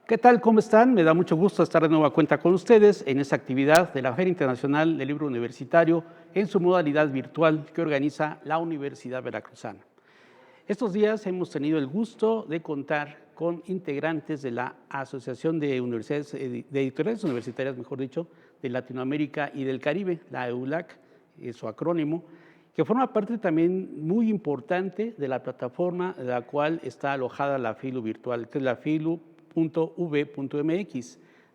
¿Qué tal? ¿Cómo están? Me da mucho gusto estar de nueva cuenta con ustedes en esta actividad de la Feria Internacional del Libro Universitario en su modalidad virtual que organiza la Universidad Veracruzana. Estos días hemos tenido el gusto de contar con integrantes de la Asociación de Universidades, de Editoriales Universitarias, mejor dicho, de Latinoamérica y del Caribe, la EULAC, es su acrónimo, que forma parte también muy importante de la plataforma de la cual está alojada la FILU virtual, que es la filu.v.mx,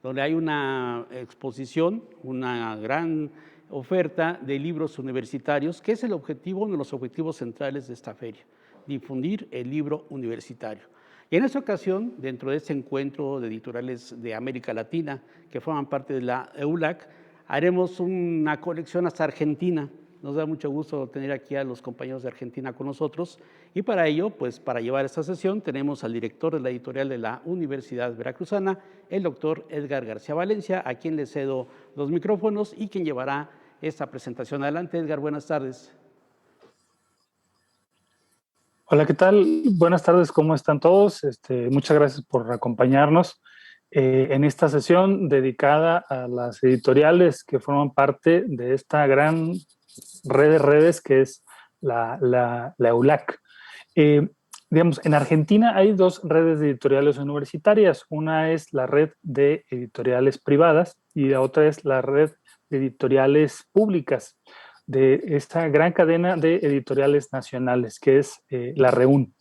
donde hay una exposición, una gran oferta de libros universitarios, que es el objetivo, uno de los objetivos centrales de esta feria, difundir el libro universitario. Y en esta ocasión, dentro de este encuentro de editoriales de América Latina, que forman parte de la EULAC, haremos una conexión hasta Argentina. Nos da mucho gusto tener aquí a los compañeros de Argentina con nosotros y para ello, pues para llevar esta sesión, tenemos al director de la editorial de la Universidad Veracruzana, el doctor Edgar García Valencia, a quien le cedo los micrófonos y quien llevará esta presentación. Adelante, Edgar, buenas tardes. Hola, ¿qué tal? Buenas tardes, ¿cómo están todos? Muchas gracias por acompañarnos en esta sesión dedicada a las editoriales que forman parte de esta gran red de redes que es la EULAC. Digamos, en Argentina hay dos redes de editoriales universitarias. Una es la red de editoriales privadas y la otra es la red de editoriales públicas de esta gran cadena de editoriales nacionales, que es la REUN.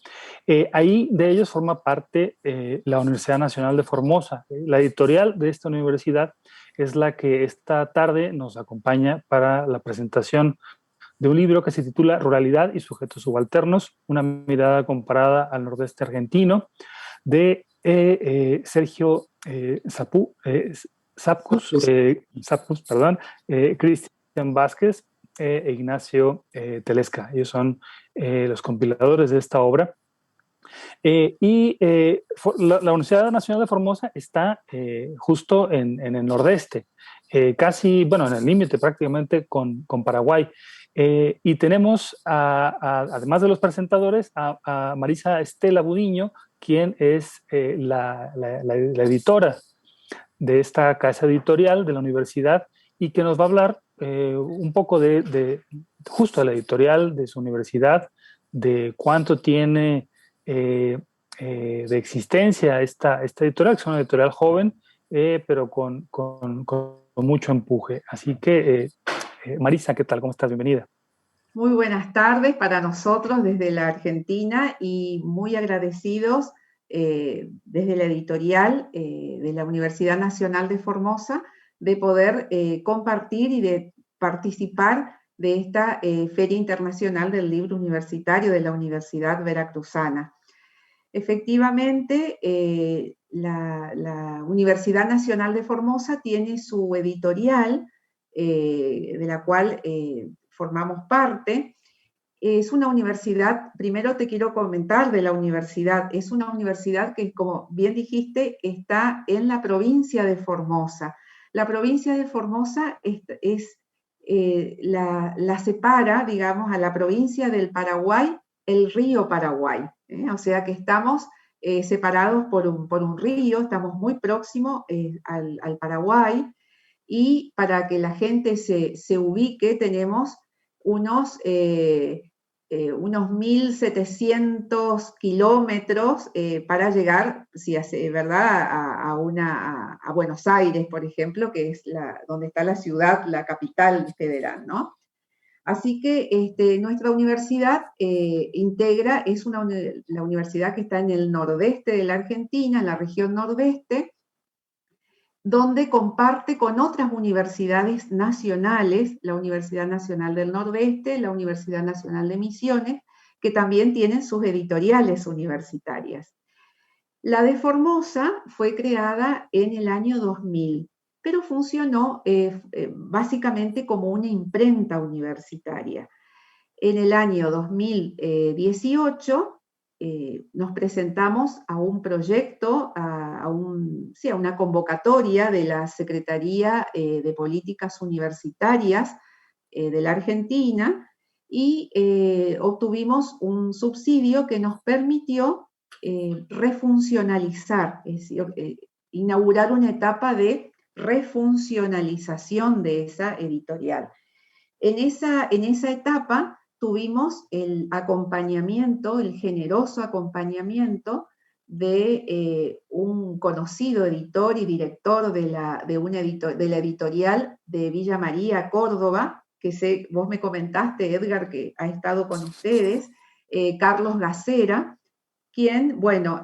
Ahí de ellos forma parte la Universidad Nacional de Formosa. La editorial de esta universidad es la que esta tarde nos acompaña para la presentación de un libro que se titula Ruralidad y sujetos subalternos, una mirada comparada al nordeste argentino, de Sergio Sapkus, Cristian Vázquez e Ignacio Telesca. Ellos son los compiladores de esta obra. La Universidad Nacional de Formosa está justo en el nordeste, casi, bueno, en el límite prácticamente con Paraguay. Y tenemos, además de los presentadores, a Marisa Estela Budiño, quien es la editora de esta casa editorial de la universidad y que nos va a hablar un poco justo de la editorial de su universidad, de cuánto tiene de existencia esta editorial, que es una editorial joven, pero con mucho empuje. Así que, Marisa, ¿qué tal? ¿Cómo estás? Bienvenida. Muy buenas tardes para nosotros desde la Argentina y muy agradecidos desde la editorial de la Universidad Nacional de Formosa de poder compartir y de participar de esta Feria Internacional del Libro Universitario de la Universidad Veracruzana. Efectivamente, la Universidad Nacional de Formosa tiene su editorial, de la cual formamos parte. Es una universidad, primero te quiero comentar de la universidad, es una universidad que, como bien dijiste, está en la provincia de Formosa. La provincia de Formosa la separa, digamos, a la provincia del Paraguay, el río Paraguay. O sea que estamos separados por un río, estamos muy próximos al Paraguay, y para que la gente se ubique tenemos unos 1.700 kilómetros para llegar, ¿verdad?, a Buenos Aires, por ejemplo, que es donde está la ciudad, la capital federal, ¿no? Así que nuestra universidad integra, es la universidad que está en el nordeste de la Argentina, en la región nordeste, donde comparte con otras universidades nacionales, la Universidad Nacional del Nordeste, la Universidad Nacional de Misiones, que también tienen sus editoriales universitarias. La de Formosa fue creada en el año 2000, pero funcionó básicamente como una imprenta universitaria. En el año 2018 nos presentamos a un proyecto, a una convocatoria de la Secretaría de Políticas Universitarias de la Argentina y obtuvimos un subsidio que nos permitió refuncionalizar, es decir, inaugurar una etapa de refuncionalización de esa editorial. En esa etapa tuvimos el acompañamiento, el generoso acompañamiento de un conocido editor y director de la editorial de Villa María, Córdoba, que vos me comentaste, Edgar, que ha estado con ustedes, Carlos Gacera, quien, bueno,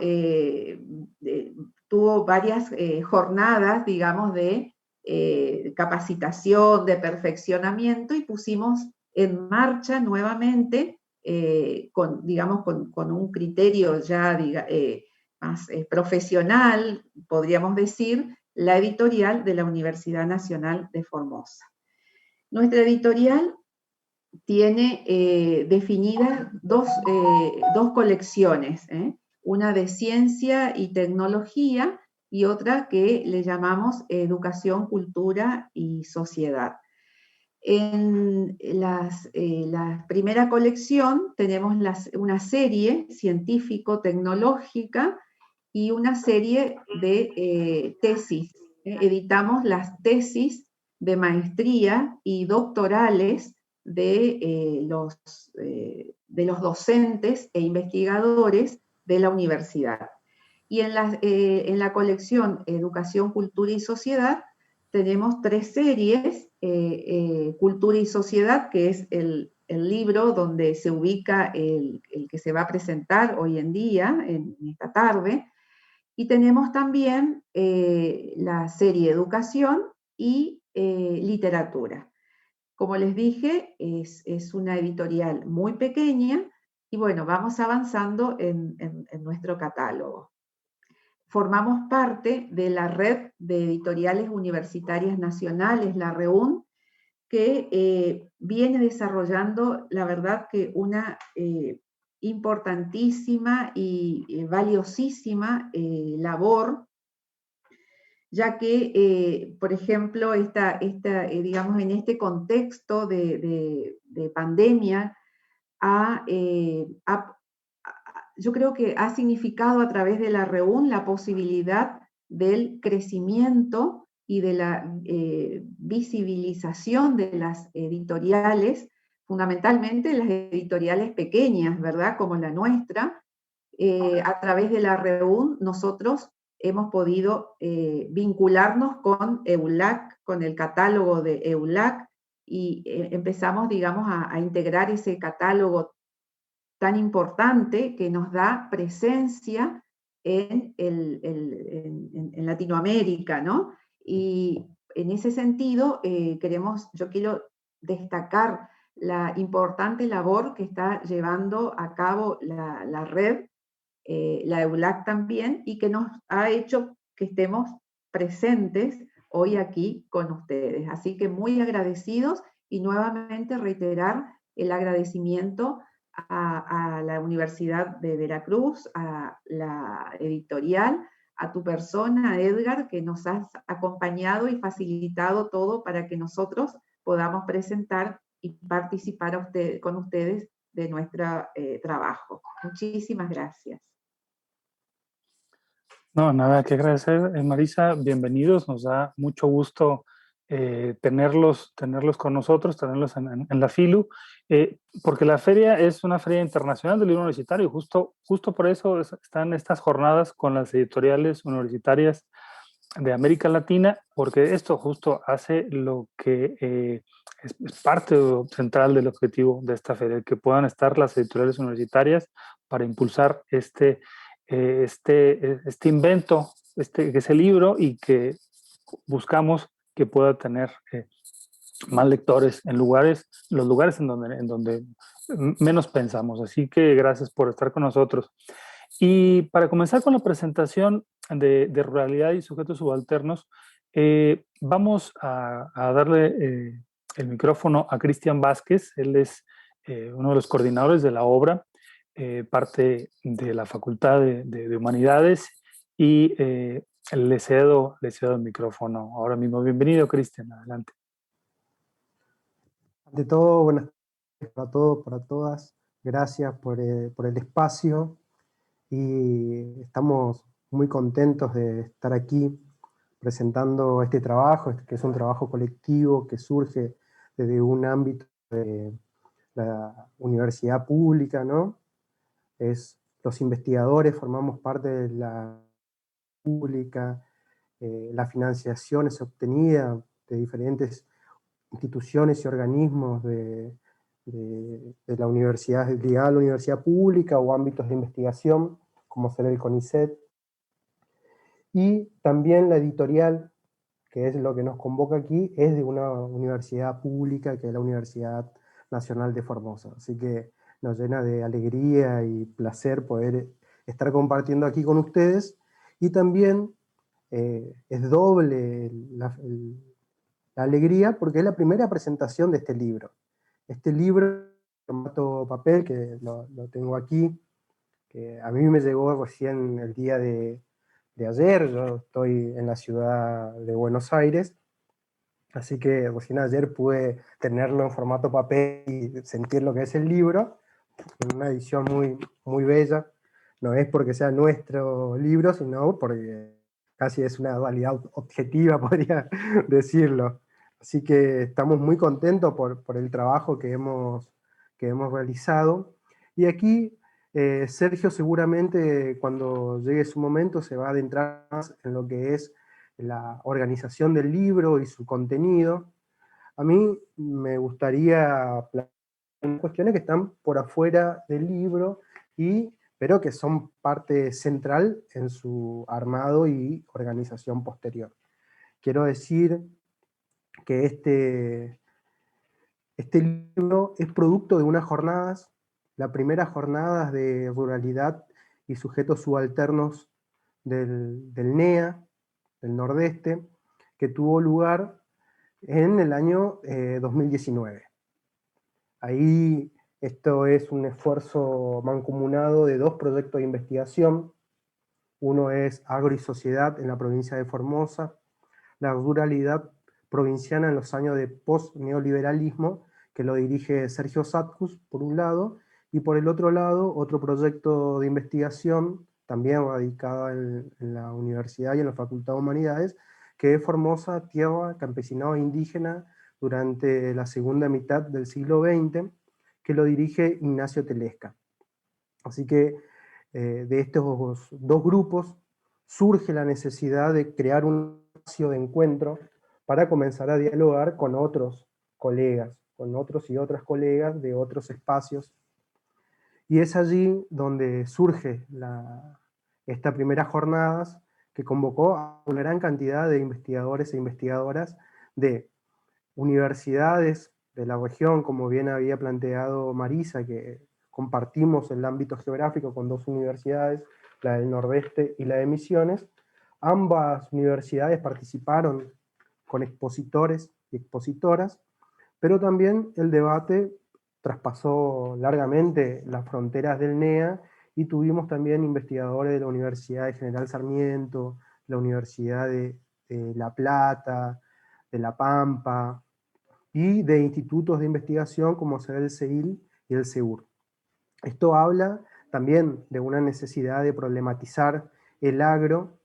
tuvo varias jornadas, digamos, de capacitación, de perfeccionamiento, y pusimos en marcha nuevamente, digamos, con un criterio ya más profesional, podríamos decir, la editorial de la Universidad Nacional de Formosa. Nuestra editorial tiene definidas dos colecciones, una de ciencia y tecnología y otra que le llamamos educación, cultura y sociedad. En la primera colección tenemos una serie científico-tecnológica y una serie de tesis. Editamos las tesis de maestría y doctorales de los docentes e investigadores de la universidad. Y en la colección Educación, Cultura y Sociedad tenemos 3 series, Cultura y Sociedad, que es el libro donde se ubica el que se va a presentar hoy en día, en esta tarde, y tenemos también la serie Educación y Literatura. Como les dije, es una editorial muy pequeña y bueno, vamos avanzando en nuestro catálogo. Formamos parte de la red de editoriales universitarias nacionales, la REUN, que viene desarrollando, la verdad, que una importantísima y valiosísima labor, ya que, por ejemplo, digamos, en este contexto de pandemia, yo creo que ha significado a través de la REUN la posibilidad del crecimiento y de la visibilización de las editoriales, fundamentalmente las editoriales pequeñas, ¿verdad?, como la nuestra. A través de la REUN nosotros hemos podido vincularnos con EULAC, con el catálogo de EULAC, y empezamos, digamos, a integrar ese catálogo tan importante que nos da presencia en Latinoamérica, ¿no? Y en ese sentido, yo quiero destacar la importante labor que está llevando a cabo la red, la EULAC también, y que nos ha hecho que estemos presentes hoy aquí con ustedes. Así que muy agradecidos, y nuevamente reiterar el agradecimiento a la Universidad de Veracruz, a la editorial, a tu persona, Edgar, que nos has acompañado y facilitado todo para que nosotros podamos presentar y participar con ustedes de nuestro trabajo. Muchísimas gracias. No, nada que agradecer, Marisa, bienvenidos, nos da mucho gusto tenerlos con nosotros, tenerlos en la FILU, porque la feria es una feria internacional del libro universitario, justo por eso están estas jornadas con las editoriales universitarias de América Latina, porque esto justo hace lo que es parte central del objetivo de esta feria, que puedan estar las editoriales universitarias para impulsar este invento, que es el libro, y que buscamos que pueda tener más lectores en los lugares en donde menos pensamos. Así que gracias por estar con nosotros. Y para comenzar con la presentación de ruralidad y sujetos subalternos, vamos a darle el micrófono a Cristian Vázquez. Él es uno de los coordinadores de la obra, parte de la Facultad de Humanidades, y le cedo el micrófono ahora mismo. Bienvenido, Cristian, adelante. Ante todo, buenas tardes para todos, para todas. Gracias por el espacio, y estamos muy contentos de estar aquí presentando este trabajo, que es un trabajo colectivo que surge desde un ámbito de la universidad pública, ¿no? Los investigadores formamos parte de la pública, la financiación es obtenida de diferentes instituciones y organismos de la universidad, ligada a la universidad pública o ámbitos de investigación, como ser el CONICET, y también la editorial, que es lo que nos convoca aquí, es de una universidad pública, que es la Universidad Nacional de Formosa. Así que nos llena de alegría y placer poder estar compartiendo aquí con ustedes, y también es doble la alegría porque es la primera presentación de este libro. Este libro, en formato papel, que lo tengo aquí, que a mí me llegó recién el día de ayer. Yo estoy en la ciudad de Buenos Aires, así que recién ayer pude tenerlo en formato papel y sentir lo que es el libro, en una edición muy, muy bella. No es porque sea nuestro libro, sino porque casi es una dualidad objetiva, podría decirlo. Así que estamos muy contentos por el trabajo que hemos realizado. Y aquí Sergio seguramente cuando llegue su momento se va a adentrar más en lo que es la organización del libro y su contenido. A mí me gustaría plantear cuestiones que están por afuera del libro, pero que son parte central en su armado y organización posterior. Quiero decir que este libro es producto de unas jornadas, las primeras jornadas de ruralidad y sujetos subalternos del NEA, del Nordeste, que tuvo lugar en el año 2019. Ahí esto es un esfuerzo mancomunado de dos proyectos de investigación. Uno es Agro y Sociedad en la provincia de Formosa, la ruralidad provinciana en los años de post-neoliberalismo, que lo dirige Sergio Satkus, por un lado, y por el otro lado, otro proyecto de investigación, también radicado en la universidad y en la Facultad de Humanidades, que es Formosa, tierra, campesinado e indígena durante la segunda mitad del siglo XX, que lo dirige Ignacio Telesca. Así que de estos dos grupos surge la necesidad de crear un espacio de encuentro para comenzar a dialogar con otros colegas, con otros y otras colegas de otros espacios. Y es allí donde surge esta primera jornadas, que convocó a una gran cantidad de investigadores e investigadoras de universidades de la región, como bien había planteado Marisa, que compartimos el ámbito geográfico con dos universidades, la del Nordeste y la de Misiones. Ambas universidades participaron con expositores y expositoras, pero también el debate traspasó largamente las fronteras del NEA, y tuvimos también investigadores de la Universidad de General Sarmiento, la Universidad de La Plata, de La Pampa, y de institutos de investigación como será el CEIL y el SEUR. Esto habla también de una necesidad de problematizar el agro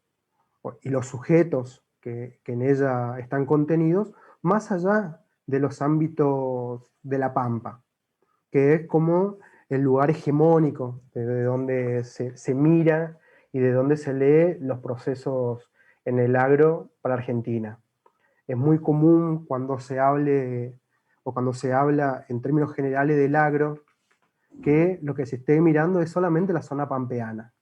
y los sujetos que en ella están contenidos, más allá de los ámbitos de la Pampa, que es como el lugar hegemónico desde donde se mira y de donde se lee los procesos en el agro para Argentina. Es muy común cuando se hable o cuando se habla en términos generales del agro, que lo que se esté mirando es solamente la zona pampeana,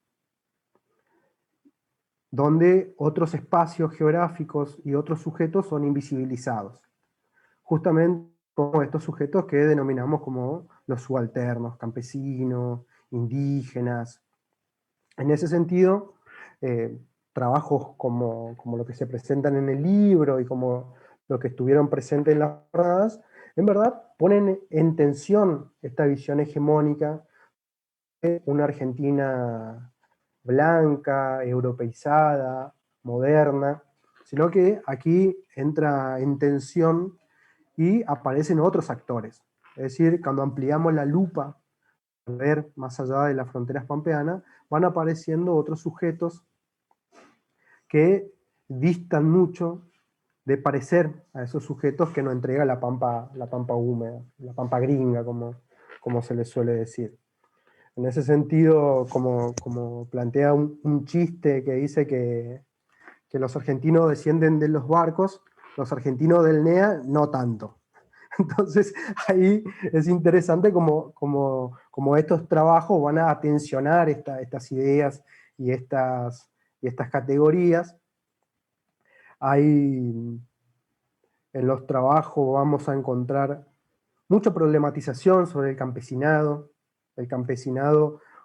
donde otros espacios geográficos y otros sujetos son invisibilizados. Justamente como estos sujetos que denominamos como los subalternos, campesinos, indígenas. En ese sentido, trabajos como lo que se presentan en el libro y como lo que estuvieron presentes en las jornadas, en verdad ponen en tensión esta visión hegemónica de una Argentina blanca, europeizada, moderna, sino que aquí entra en tensión y aparecen otros actores. Es decir, cuando ampliamos la lupa para ver más allá de las fronteras pampeanas, van apareciendo otros sujetos que distan mucho de parecer a esos sujetos que nos entrega la pampa húmeda, la pampa gringa, como se les suele decir. En ese sentido, como plantea un chiste que dice que los argentinos descienden de los barcos, los argentinos del NEA no tanto. Entonces ahí es interesante como estos trabajos van a atencionar estas ideas y estas categorías. Hay en los trabajos vamos a encontrar mucha problematización sobre el campesinado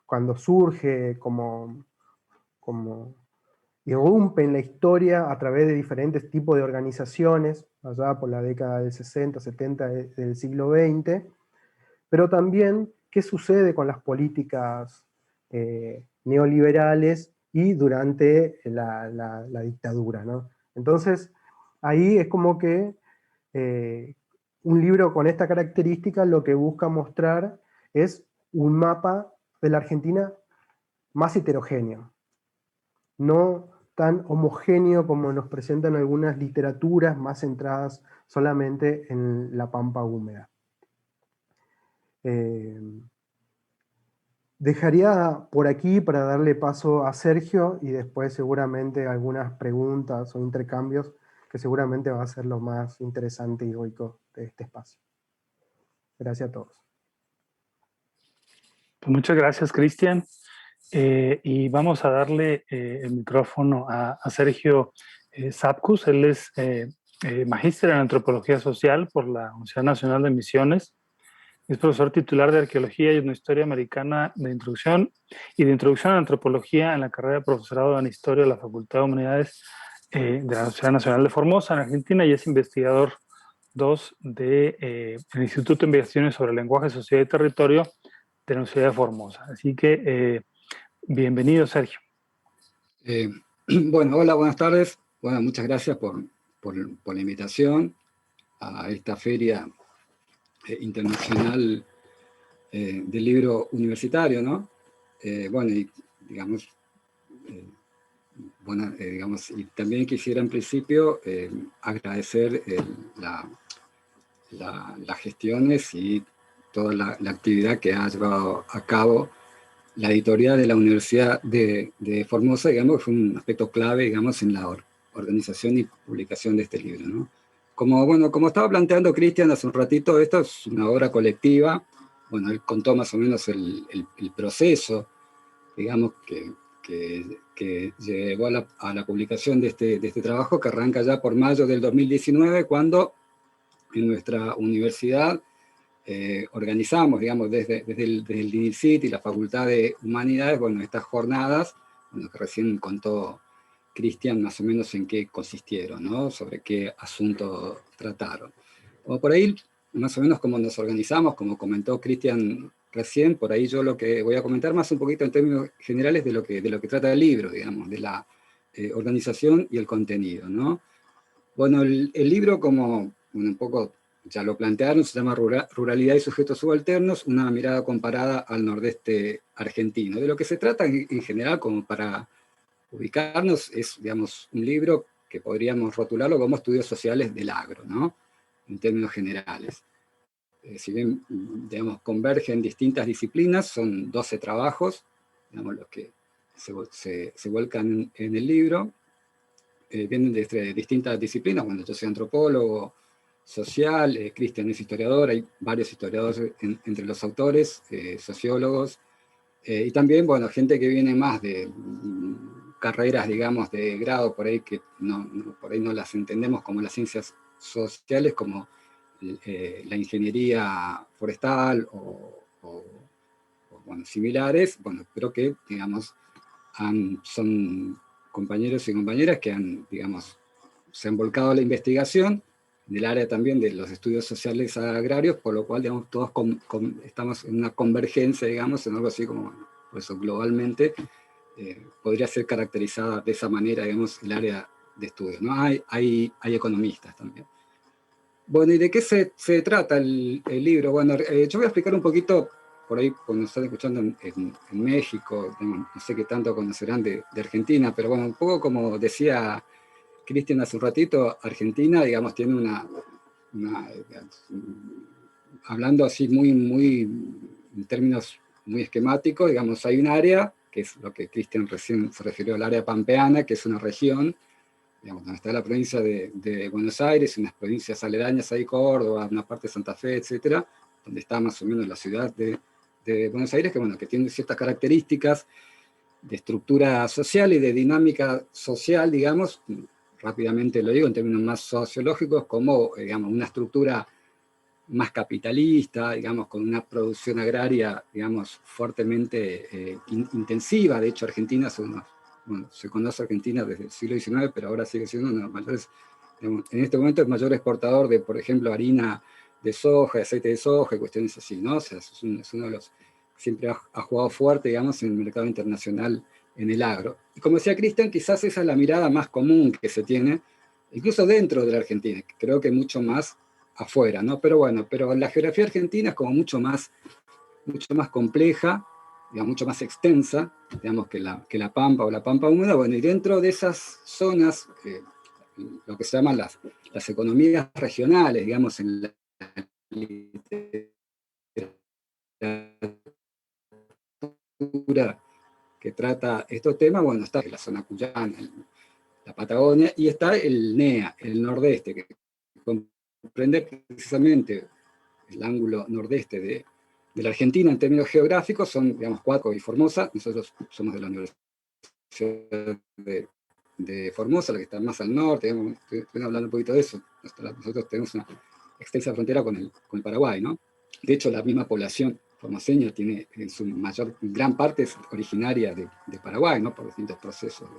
cuando surge como irrumpe en la historia a través de diferentes tipos de organizaciones, allá por la década del 60, 70 del siglo XX, pero también qué sucede con las políticas neoliberales y durante la dictadura, ¿no? Entonces, ahí es como que un libro con esta característica lo que busca mostrar es un mapa de la Argentina más heterogéneo, no tan homogéneo como nos presentan algunas literaturas más centradas solamente en la pampa húmeda. Dejaría por aquí para darle paso a Sergio y después seguramente algunas preguntas o intercambios que seguramente va a ser lo más interesante y rico de este espacio. Gracias a todos. Pues muchas gracias, Cristian. Y vamos a darle el micrófono a Sergio Sapkus. Él es magíster en Antropología Social por la Universidad Nacional de Misiones. Es profesor titular de Arqueología y Etnohistoria Americana de Introducción y de Introducción a la Antropología en la carrera de Profesorado en Historia de la Facultad de Humanidades de la Universidad Nacional de Formosa, en Argentina, y es investigador 2 del Instituto de Investigaciones sobre Lenguaje, Sociedad y Territorio de la Universidad de Formosa. Así que bienvenido, Sergio. Bueno, hola, buenas tardes. Bueno, muchas gracias por la invitación a esta feria internacional del libro universitario, ¿no? Bueno, y digamos, y también quisiera en principio agradecer las gestiones y toda la actividad que ha llevado a cabo la editorial de la Universidad de Formosa, digamos, que fue un aspecto clave, digamos, en la organización y publicación de este libro, ¿no? Como estaba planteando Cristian hace un ratito, esta es una obra colectiva. Bueno, él contó más o menos el proceso, digamos, que llevó a la publicación de este trabajo, que arranca ya por mayo del 2019, cuando en nuestra universidad organizamos, digamos, desde el DINICIT y la Facultad de Humanidades, bueno, estas jornadas, bueno, que recién contó Cristian más o menos en qué consistieron, ¿no? Sobre qué asunto trataron. O por ahí, más o menos como nos organizamos, como comentó Cristian recién, por ahí yo lo que voy a comentar más un poquito en términos generales de lo que trata el libro, digamos, de la organización y el contenido, ¿no? Bueno, el libro, como un poco ya lo plantearon, se llama Ruralidad y sujetos subalternos, una mirada comparada al nordeste argentino. De lo que se trata en general, como para ubicarnos, es, digamos, un libro que podríamos rotularlo como estudios sociales del agro, ¿no? En términos generales. Si bien, digamos, convergen distintas disciplinas, son 12 trabajos, digamos, los que se vuelcan en el libro. Vienen de distintas disciplinas. Bueno, yo soy antropólogo social, Cristian es historiador, hay varios historiadores entre los autores, sociólogos, y también, bueno, gente que viene más de carreras, digamos, de grado, por ahí que por ahí no las entendemos como las ciencias sociales, como la ingeniería forestal o bueno, similares, bueno, pero que, digamos, son compañeros y compañeras que digamos, se han volcado a la investigación del área también de los estudios sociales agrarios, por lo cual, digamos, todos estamos en una convergencia, digamos, en algo así como, por eso globalmente, podría ser caracterizada de esa manera, digamos, el área de estudio, ¿no? Hay economistas también. Bueno, ¿y de qué se trata el libro? Bueno, yo voy a explicar un poquito, por ahí cuando están escuchando en México, no sé qué tanto conocerán de Argentina, pero bueno, un poco como decía Cristian hace un ratito, Argentina, digamos, tiene hablando así en términos muy esquemáticos, digamos, hay un área, que es lo que Cristian recién se refirió al área pampeana, que es una región, digamos, donde está la provincia de Buenos Aires, unas provincias aledañas ahí, Córdoba, una parte de Santa Fe, etcétera, donde está más o menos la ciudad de Buenos Aires, que bueno, que tiene ciertas características de estructura social y de dinámica social, digamos, rápidamente lo digo en términos más sociológicos, como, digamos, una estructura más capitalista, digamos, con una producción agraria, digamos, fuertemente intensiva. De hecho, Argentina se conoce Argentina desde el siglo XIX, pero ahora sigue siendo uno de los mayores, digamos, en este momento el mayor exportador de, por ejemplo, harina de soja, de aceite de soja, y cuestiones así, ¿no? O sea, es uno de los, siempre ha jugado fuerte, digamos, en el mercado internacional en el agro. Y como decía Cristian, quizás esa es la mirada más común que se tiene, incluso dentro de la Argentina, creo que mucho más afuera, ¿no? Pero bueno, pero la geografía argentina es como mucho más compleja, digamos, mucho más extensa, digamos, que la Pampa o la Pampa húmeda. Bueno, y dentro de esas zonas, lo que se llaman las economías regionales, digamos, en la literatura que trata estos temas, bueno, está la zona cuyana, la Patagonia, y está el NEA, el nordeste, que comprende precisamente el ángulo nordeste de la Argentina en términos geográficos, son, digamos, Cuatro y Formosa. Nosotros somos de la Universidad de Formosa, la que está más al norte, digamos, estoy hablando un poquito de eso. Nosotros tenemos una extensa frontera con el Paraguay, ¿no? De hecho, la misma población formoseña tiene, en su gran parte es originaria de Paraguay, ¿no? Por distintos procesos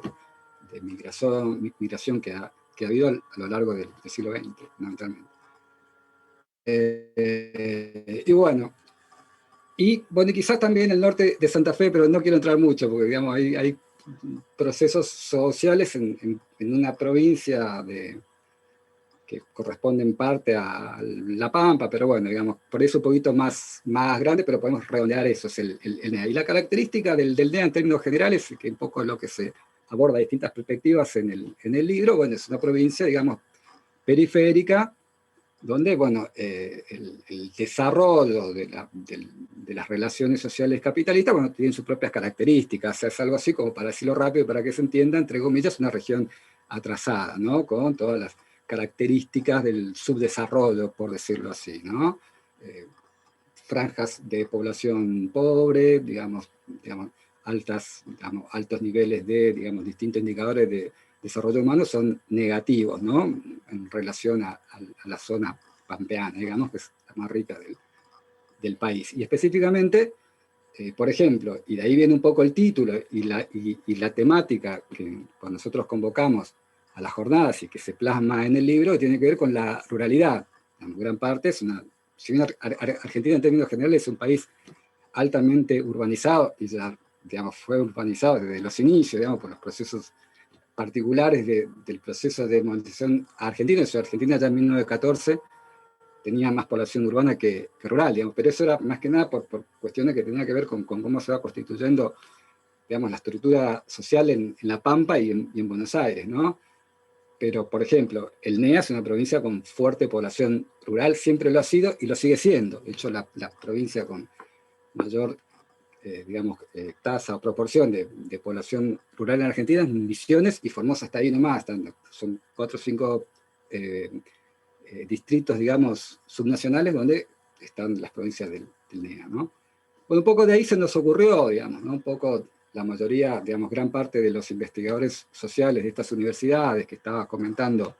de migración que ha habido a lo largo del siglo XX, fundamentalmente. Y bueno, quizás también el norte de Santa Fe, pero no quiero entrar mucho, porque digamos, hay procesos sociales en una provincia que corresponde en parte a La Pampa, pero bueno, digamos, por eso un poquito más grande, pero podemos redondear eso, es el NEA. Y la característica del NEA en términos generales, que un poco es lo que se aborda de distintas perspectivas en el libro, bueno, es una provincia, digamos, periférica, donde, bueno, el desarrollo de las relaciones sociales capitalistas, bueno, tienen sus propias características. O sea, es algo así como, para decirlo rápido, para que se entienda, entre comillas, una región atrasada, ¿no? Con todas las características del subdesarrollo, por decirlo así, ¿no? Franjas de población pobre, digamos altos niveles de, digamos, distintos indicadores de desarrollo humano son negativos, ¿no? En relación a la zona pampeana, digamos, que es la más rica del país. Y específicamente, por ejemplo, y de ahí viene un poco el título y la temática que cuando nosotros convocamos a las jornadas y que se plasma en el libro, que tiene que ver con la ruralidad. En gran parte es si bien Argentina en términos generales es un país altamente urbanizado, y ya, digamos, fue urbanizado desde los inicios, digamos, por los procesos particulares del proceso de modernización argentina. O sea, Argentina ya en 1914 tenía más población urbana que rural, digamos, pero eso era más que nada por cuestiones que tenían que ver con cómo se va constituyendo, digamos, la estructura social en La Pampa y en Buenos Aires, ¿no? Pero, por ejemplo, el NEA es una provincia con fuerte población rural, siempre lo ha sido y lo sigue siendo. De hecho, la provincia con mayor, digamos, tasa o proporción de población rural en Argentina es Misiones, y Formosa está ahí nomás. Son 4 o 5 distritos, digamos, subnacionales donde están las provincias del NEA, ¿no? Bueno, un poco de ahí se nos ocurrió, digamos, ¿no? Un poco la mayoría, digamos, gran parte de los investigadores sociales de estas universidades que estaba comentando,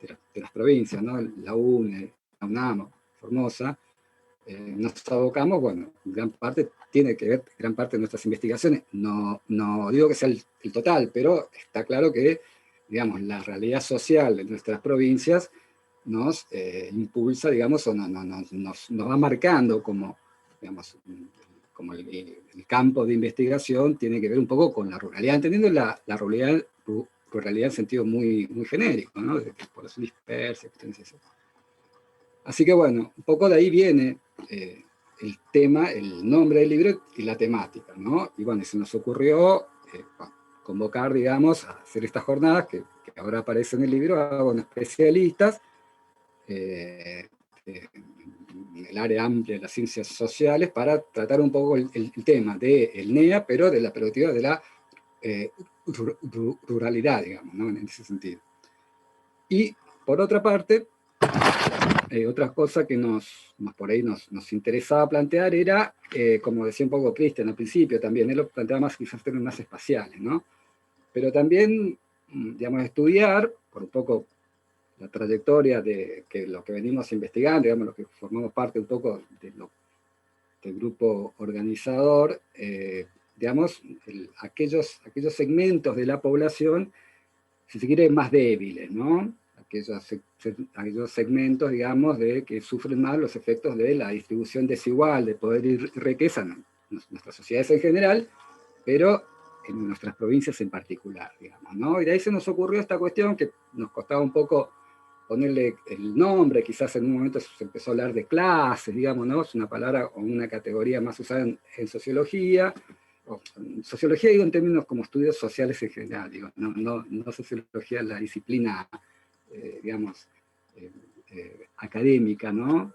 de las provincias, ¿no? La UNE, la UNAM, Formosa, nos abocamos, bueno, gran parte tiene que ver, gran parte de nuestras investigaciones, no digo que sea el total, pero está claro que, digamos, la realidad social de nuestras provincias nos impulsa, digamos, o nos va marcando como, digamos, como el campo de investigación tiene que ver un poco con la ruralidad, entendiendo la ruralidad en sentido muy genérico, ¿no? De población dispersa, cuestiones así. Así que bueno, un poco de ahí viene el tema, el nombre del libro y la temática, ¿no? Y bueno, se nos ocurrió convocar, digamos, a hacer estas jornadas que ahora aparecen en el libro, a especialistas en el área amplia de las ciencias sociales para tratar un poco el tema del NEA, pero de la perspectiva de la ruralidad, digamos, ¿no? En ese sentido. Y por otra parte, otra cosa que por ahí nos interesaba plantear era, como decía un poco Cristian al principio también, él lo planteaba más quizás temas más espaciales, ¿no? Pero también, digamos, estudiar, por un poco la trayectoria de lo que venimos investigando, digamos, lo que formamos parte un poco del grupo organizador, digamos, aquellos segmentos de la población, si se quiere, más débiles, ¿no? Aquellos segmentos, digamos, que sufren más los efectos de la distribución desigual de poder y riqueza en nuestras sociedades en general, pero en nuestras provincias en particular, digamos, ¿no? Y de ahí se nos ocurrió esta cuestión que nos costaba un poco ponerle el nombre, quizás en un momento se empezó a hablar de clases, digamos, ¿no? Es una palabra o una categoría más usada en sociología. Sociología digo en términos como estudios sociales en general, digo, no sociología la disciplina, digamos, académica, ¿no?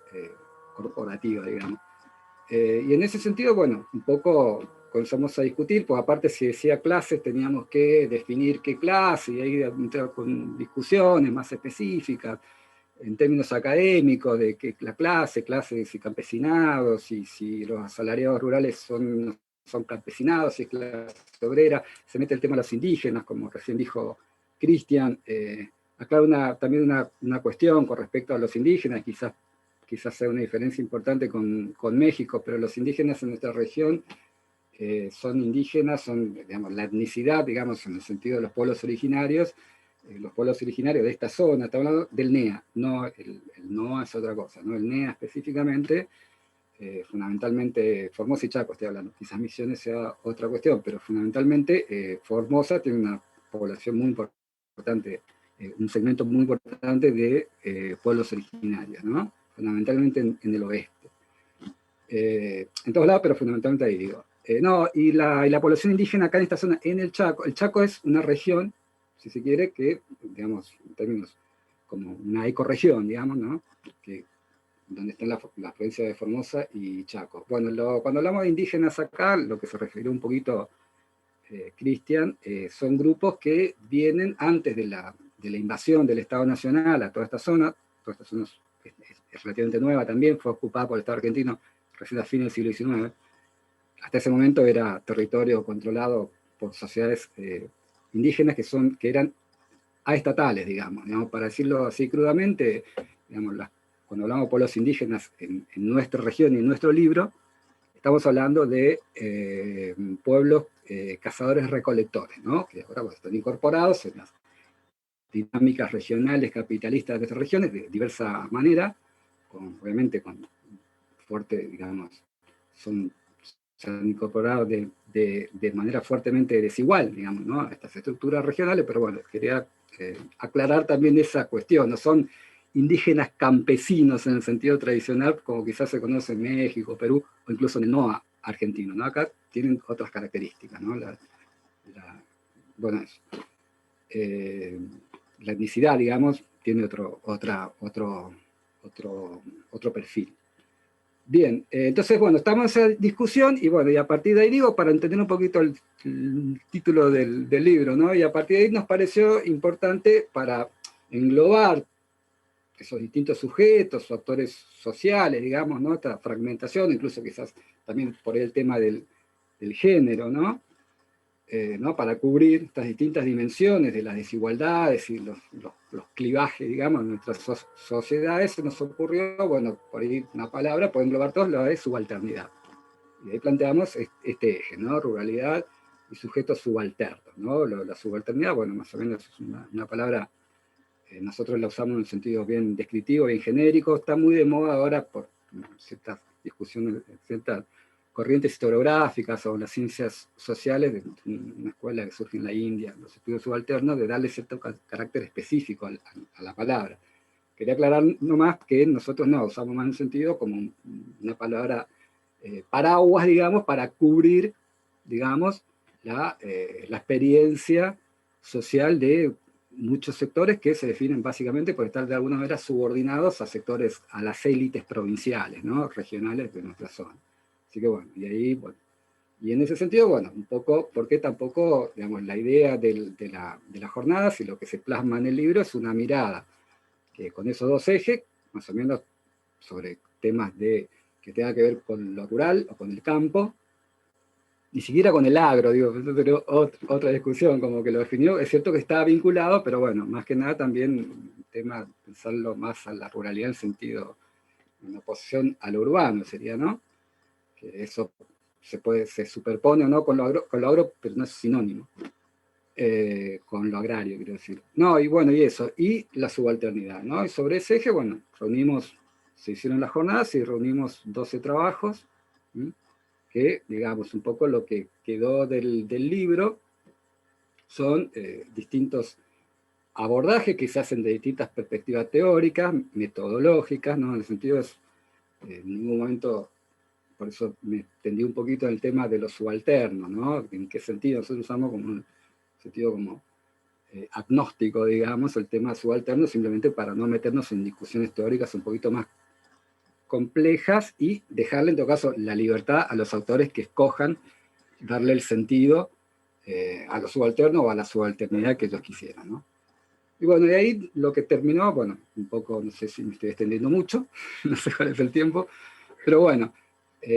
Corporativa, digamos. Y en ese sentido, bueno, un poco comenzamos a discutir, pues aparte si decía clases teníamos que definir qué clase, y ahí entrar con discusiones más específicas, en términos académicos, de qué la clases y campesinados, y si los asalariados rurales son campesinados, si es clase obrera, se mete el tema de los indígenas, como recién dijo Cristian. Acá también una cuestión con respecto a los indígenas, quizás sea una diferencia importante con México, pero los indígenas en nuestra región son indígenas, digamos, la etnicidad, digamos, en el sentido de los pueblos originarios de esta zona, está hablando del NEA, no el NOA es otra cosa, ¿no? El NEA específicamente, fundamentalmente Formosa y Chaco estoy hablando, quizás Misiones sea otra cuestión, pero fundamentalmente Formosa tiene una población muy importante, un segmento muy importante de pueblos originarios, ¿no? Fundamentalmente en el oeste. En todos lados, pero fundamentalmente ahí, digo. Y la población indígena acá en esta zona, en el Chaco es una región, si se quiere, que, digamos, en términos como una ecorregión, digamos, ¿no? Donde están las provincias de Formosa y Chaco. Bueno, cuando hablamos de indígenas acá, lo que se refirió un poquito Cristian, son grupos que vienen antes de la invasión del Estado Nacional a toda esta zona es relativamente nueva también, fue ocupada por el Estado argentino recién a fines del siglo XIX. Hasta ese momento era territorio controlado por sociedades indígenas que eran aestatales, digamos, para decirlo así crudamente, digamos, cuando hablamos de pueblos indígenas en nuestra región y en nuestro libro, estamos hablando de pueblos cazadores recolectores, ¿no? Que ahora están incorporados en las dinámicas regionales capitalistas de estas regiones de diversa manera, obviamente con fuerte, digamos, se han incorporado de manera fuertemente desigual, digamos, ¿no? A estas estructuras regionales, pero bueno, quería aclarar también esa cuestión, no son indígenas campesinos en el sentido tradicional, como quizás se conoce en México, Perú, o incluso en el NOA argentino, ¿no? Acá tienen otras características, ¿no? Bueno, la etnicidad, digamos, tiene otro perfil. Bien, entonces, bueno, estamos en esa discusión y bueno, y a partir de ahí digo, para entender un poquito el título del libro, ¿no? Y a partir de ahí nos pareció importante para englobar esos distintos sujetos o actores sociales, digamos, ¿no? Esta fragmentación, incluso quizás también por ahí el tema del género, ¿no? ¿No? Para cubrir estas distintas dimensiones de las desigualdades y los clivajes, digamos, en nuestras sociedades, se nos ocurrió, bueno, por ahí una palabra, puede englobar todos, la de subalternidad. Y ahí planteamos este eje, ¿no? Ruralidad y sujetos subalternos, ¿no? La subalternidad, bueno, más o menos es una palabra, nosotros la usamos en un sentido bien descriptivo, bien genérico, está muy de moda ahora por ciertas discusiones, ciertas corrientes historiográficas o las ciencias sociales, de una escuela que surge en la India, los estudios subalternos, de darle cierto carácter específico a la palabra. Quería aclarar nomás que nosotros no usamos más en un sentido como una palabra paraguas, digamos, para cubrir, digamos, la experiencia social de muchos sectores que se definen básicamente por estar de alguna manera subordinados a sectores, a las élites provinciales, ¿no? Regionales de nuestra zona. Así que bueno, y ahí, bueno, y en ese sentido, bueno, un poco, porque tampoco, digamos, la idea de la jornada, si lo que se plasma en el libro es una mirada que con esos dos ejes, más o menos sobre temas que tengan que ver con lo rural o con el campo, ni siquiera con el agro, digo, pero otra discusión, como que lo definió, es cierto que está vinculado, pero bueno, más que nada también el tema, pensarlo más a la ruralidad en sentido, en oposición a lo urbano sería, ¿no? Que eso se superpone o no con lo agro, pero no es sinónimo. Con lo agrario, quiero decir. No, y bueno, y eso, y la subalternidad, ¿no? Y sobre ese eje, bueno, se hicieron las jornadas y reunimos 12 trabajos, ¿sí? Que, digamos, un poco lo que quedó del libro son distintos abordajes que se hacen de distintas perspectivas teóricas, metodológicas, ¿no? En el sentido es, en ningún momento, por eso me extendí un poquito en el tema de los subalternos, ¿no? En qué sentido, nosotros usamos como un sentido como agnóstico, digamos, el tema subalterno, simplemente para no meternos en discusiones teóricas un poquito más complejas y dejarle en todo caso la libertad a los autores que escojan darle el sentido a lo subalterno o a la subalternidad que ellos quisieran, ¿no? Y bueno, de ahí lo que terminó, bueno, un poco, no sé si me estoy extendiendo mucho, no sé cuál es el tiempo, pero bueno,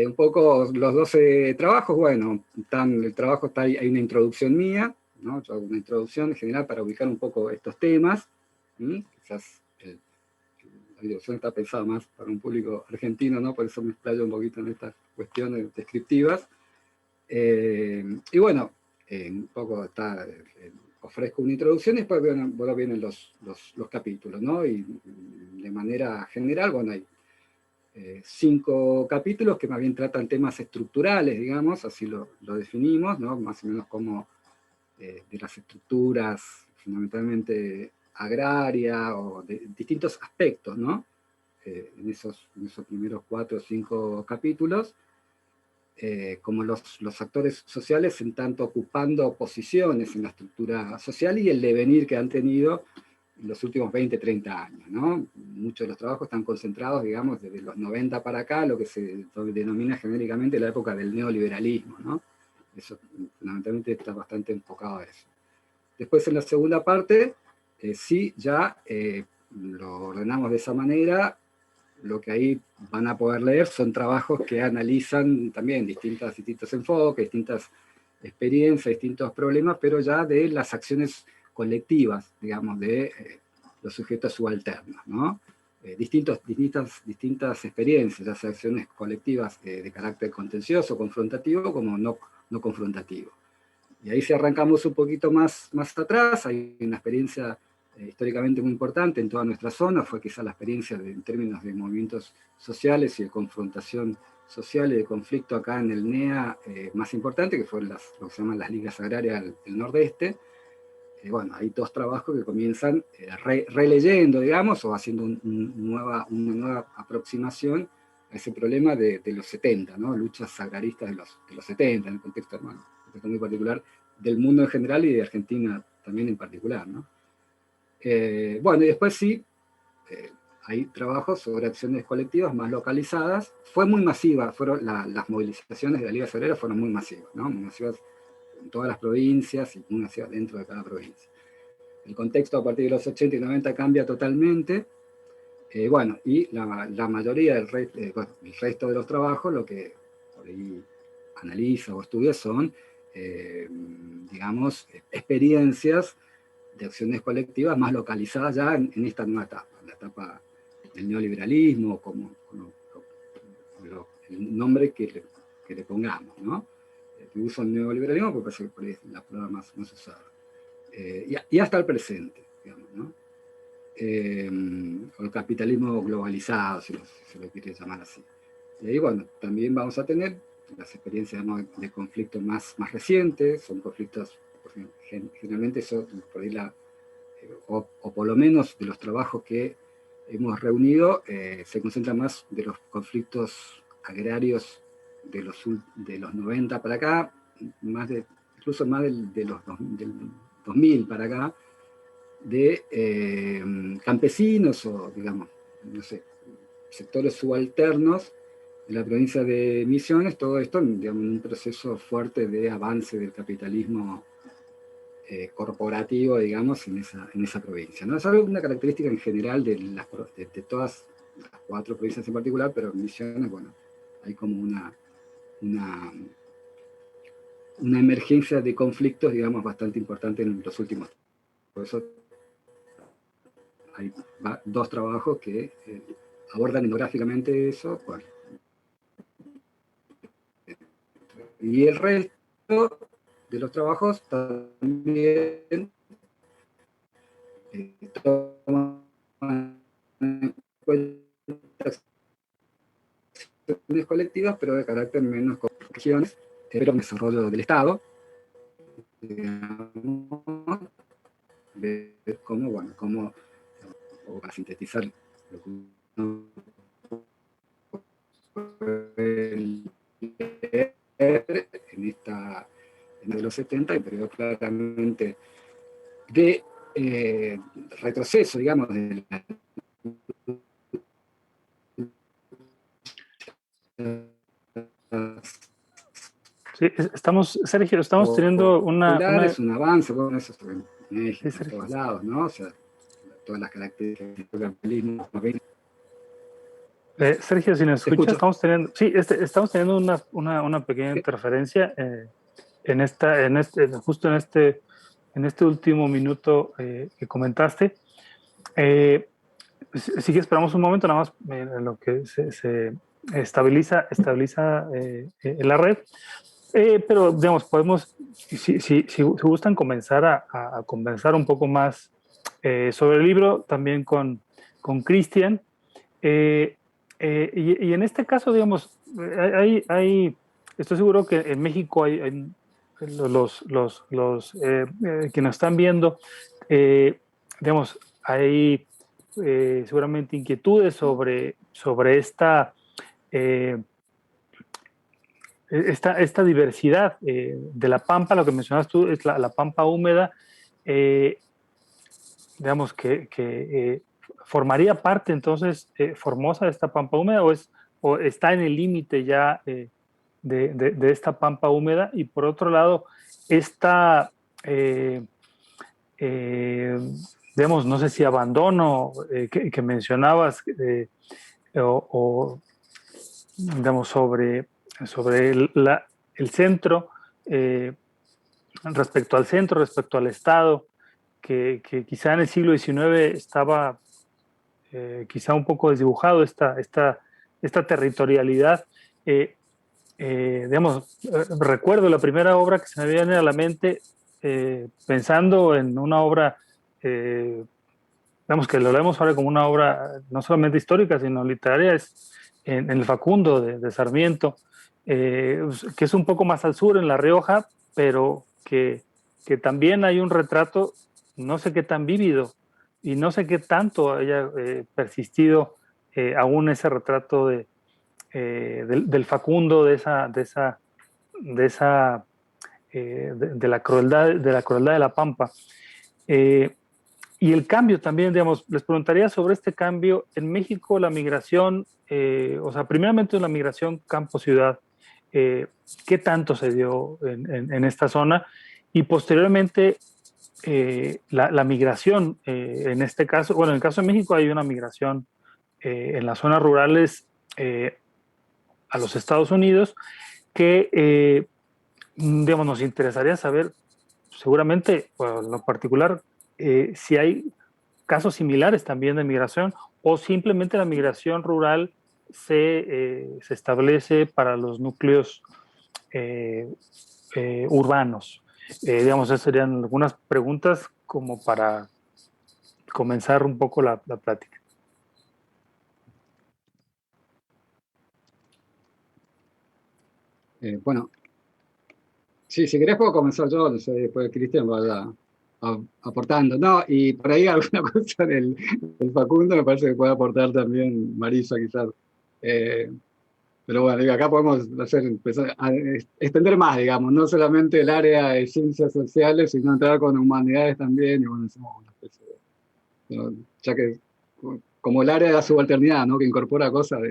un poco los 12 trabajos, bueno, el trabajo está ahí, hay una introducción mía, ¿no? Yo hago una introducción en general para ubicar un poco estos temas, quizás la introducción está pensada más para un público argentino, ¿no? Por eso me explayo un poquito en estas cuestiones descriptivas. Y bueno, un poco ofrezco una introducción y después bueno, vienen los capítulos, ¿no? Y de manera general, bueno, hay 5 capítulos que más bien tratan temas estructurales, digamos, así lo definimos, ¿no? Más o menos como de las estructuras fundamentalmente agraria o de distintos aspectos, ¿no? En esos primeros 4 o 5 capítulos, como los actores sociales en tanto ocupando posiciones en la estructura social y el devenir que han tenido en los últimos 20, 30 años, ¿no? Muchos de los trabajos están concentrados, digamos, desde los 90 para acá, lo que se denomina genéricamente la época del neoliberalismo, ¿no? Eso fundamentalmente está bastante enfocado a eso. Después en la segunda parte, sí, ya lo ordenamos de esa manera. Lo que ahí van a poder leer son trabajos que analizan también distintos enfoques, distintas experiencias, distintos problemas, pero ya de las acciones colectivas, digamos, de los sujetos subalternos, ¿no? Distintas experiencias, las acciones colectivas de carácter contencioso, confrontativo, como no confrontativo. Y ahí si arrancamos un poquito más atrás, hay una experiencia históricamente muy importante en toda nuestra zona, fue quizá la experiencia en términos de movimientos sociales y de confrontación social y de conflicto acá en el NEA más importante, que fueron lo que se llaman las ligas agrarias del Nordeste. Bueno, hay 2 trabajos que comienzan releyendo, digamos, o haciendo una nueva aproximación a ese problema de los 70, ¿no? Luchas agraristas de los 70, en el contexto, hermano, muy particular del mundo en general y de Argentina también en particular, ¿no? Bueno, y después sí, hay trabajos sobre acciones colectivas más localizadas. Fue muy masiva, las movilizaciones de la Liga Agraria fueron muy masivas, ¿no? Muy masivas en todas las provincias y muy masivas dentro de cada provincia. El contexto a partir de los 80 y 90 cambia totalmente. Bueno, y la mayoría el resto de los trabajos, lo que por ahí analiza o estudia son, digamos, experiencias de acciones colectivas más localizadas ya en esta nueva etapa, la etapa del neoliberalismo, como el nombre que le pongamos, ¿no? El uso del neoliberalismo porque parece que por ahí es la palabra más usada. Y hasta el presente, digamos, ¿no? O el capitalismo globalizado, si se lo quiere llamar así. Y ahí, bueno, también vamos a tener las experiencias, ¿no?, de conflictos más recientes, son conflictos, generalmente son por ahí o por lo menos de los trabajos que hemos reunido, se concentra más de los conflictos agrarios de los 90 para acá, incluso más del 2000 para acá, de campesinos o, digamos, no sé, sectores subalternos de la provincia de Misiones, todo esto, digamos, en un proceso fuerte de avance del capitalismo corporativo, digamos, en esa provincia, ¿no? Es algo, una característica en general de todas las 4 provincias en particular, pero en Misiones, bueno, hay como una emergencia de conflictos, digamos, bastante importante en los últimos tiempos. Por eso hay 2 trabajos que abordan etnográficamente eso, bueno, y el resto de los trabajos también toman en cuenta acciones colectivas, pero de carácter menos con regiones, pero en desarrollo del Estado, digamos, de cómo, bueno, o para sintetizar lo que uno puede leer en los 70, el periodo claramente de retroceso, digamos, de la Sí, Sergio, estamos teniendo es un avance, bueno, eso está en México, sí, en todos lados, ¿no? O sea, todas las características del capitalismo. Sergio, si nos escuchas, estamos teniendo una pequeña Sí. interferencia justo en este último minuto que comentaste. Sí que esperamos un momento, nada más en lo que se estabiliza la red. Pero, digamos, podemos, si gustan, comenzar a conversar un poco más sobre el libro, también con Cristian. Y en este caso, digamos, estoy seguro que en México hay los que nos están viendo, digamos, hay seguramente inquietudes sobre esta diversidad de la pampa. Lo que mencionas tú es la pampa húmeda, digamos que formaría parte entonces Formosa de esta pampa húmeda, o está en el límite ya de esta pampa húmeda. Y por otro lado, esta digamos, no sé si abandono que mencionabas digamos, sobre el centro, respecto al centro, respecto al Estado, que quizá en el siglo XIX estaba quizá un poco desdibujado esta territorialidad. Digamos, recuerdo la primera obra que se me viene a la mente, pensando en una obra, digamos que lo leemos ahora como una obra no solamente histórica, sino literaria, es en el Facundo de Sarmiento, que es un poco más al sur, en La Rioja, pero que también hay un retrato, no sé qué tan vívido y no sé qué tanto haya persistido aún ese retrato del Facundo, de la crueldad de la pampa. Y el cambio también, digamos, les preguntaría sobre este cambio. En México la migración, o sea, primeramente la migración campo-ciudad, ¿qué tanto se dio en esta zona? Y posteriormente la migración, en este caso, bueno, en el caso de México hay una migración en las zonas rurales a los Estados Unidos que, digamos, nos interesaría saber, seguramente, bueno, en lo particular, si hay casos similares también de migración, o simplemente la migración rural se establece para los núcleos urbanos. Digamos, esas serían algunas preguntas como para comenzar un poco la plática. Bueno, sí, si querés puedo comenzar yo, no sé, después Cristian vaya aportando. No, y por ahí alguna cosa del Facundo me parece que puede aportar también Marisa, quizás. Pero bueno, digo, acá podemos empezar a extender más, digamos, no solamente el área de ciencias sociales, sino entrar con humanidades también, y bueno, somos una especie ¿no? Ya que como el área de la subalternidad, ¿no? Que incorpora cosas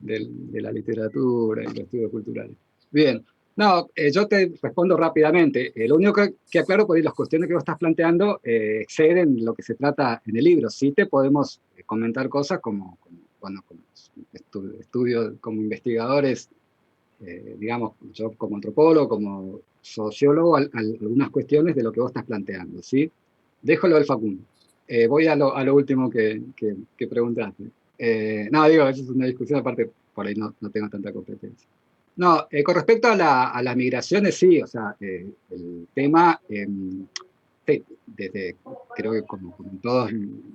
de la literatura y los estudios culturales. Bien, no, yo te respondo rápidamente. Lo único que aclaro, por ahí las cuestiones que vos estás planteando exceden lo que se trata en el libro. Sí te podemos comentar cosas bueno, como estudios, como investigadores, digamos, yo como antropólogo, como sociólogo, algunas cuestiones de lo que vos estás planteando, ¿sí? Dejo lo del Facundo. Voy a lo último que preguntaste. No, digo, eso es una discusión aparte, por ahí no tengo tanta competencia. No, con respecto a las migraciones, sí, o sea, el tema, sí, desde, creo que como en todos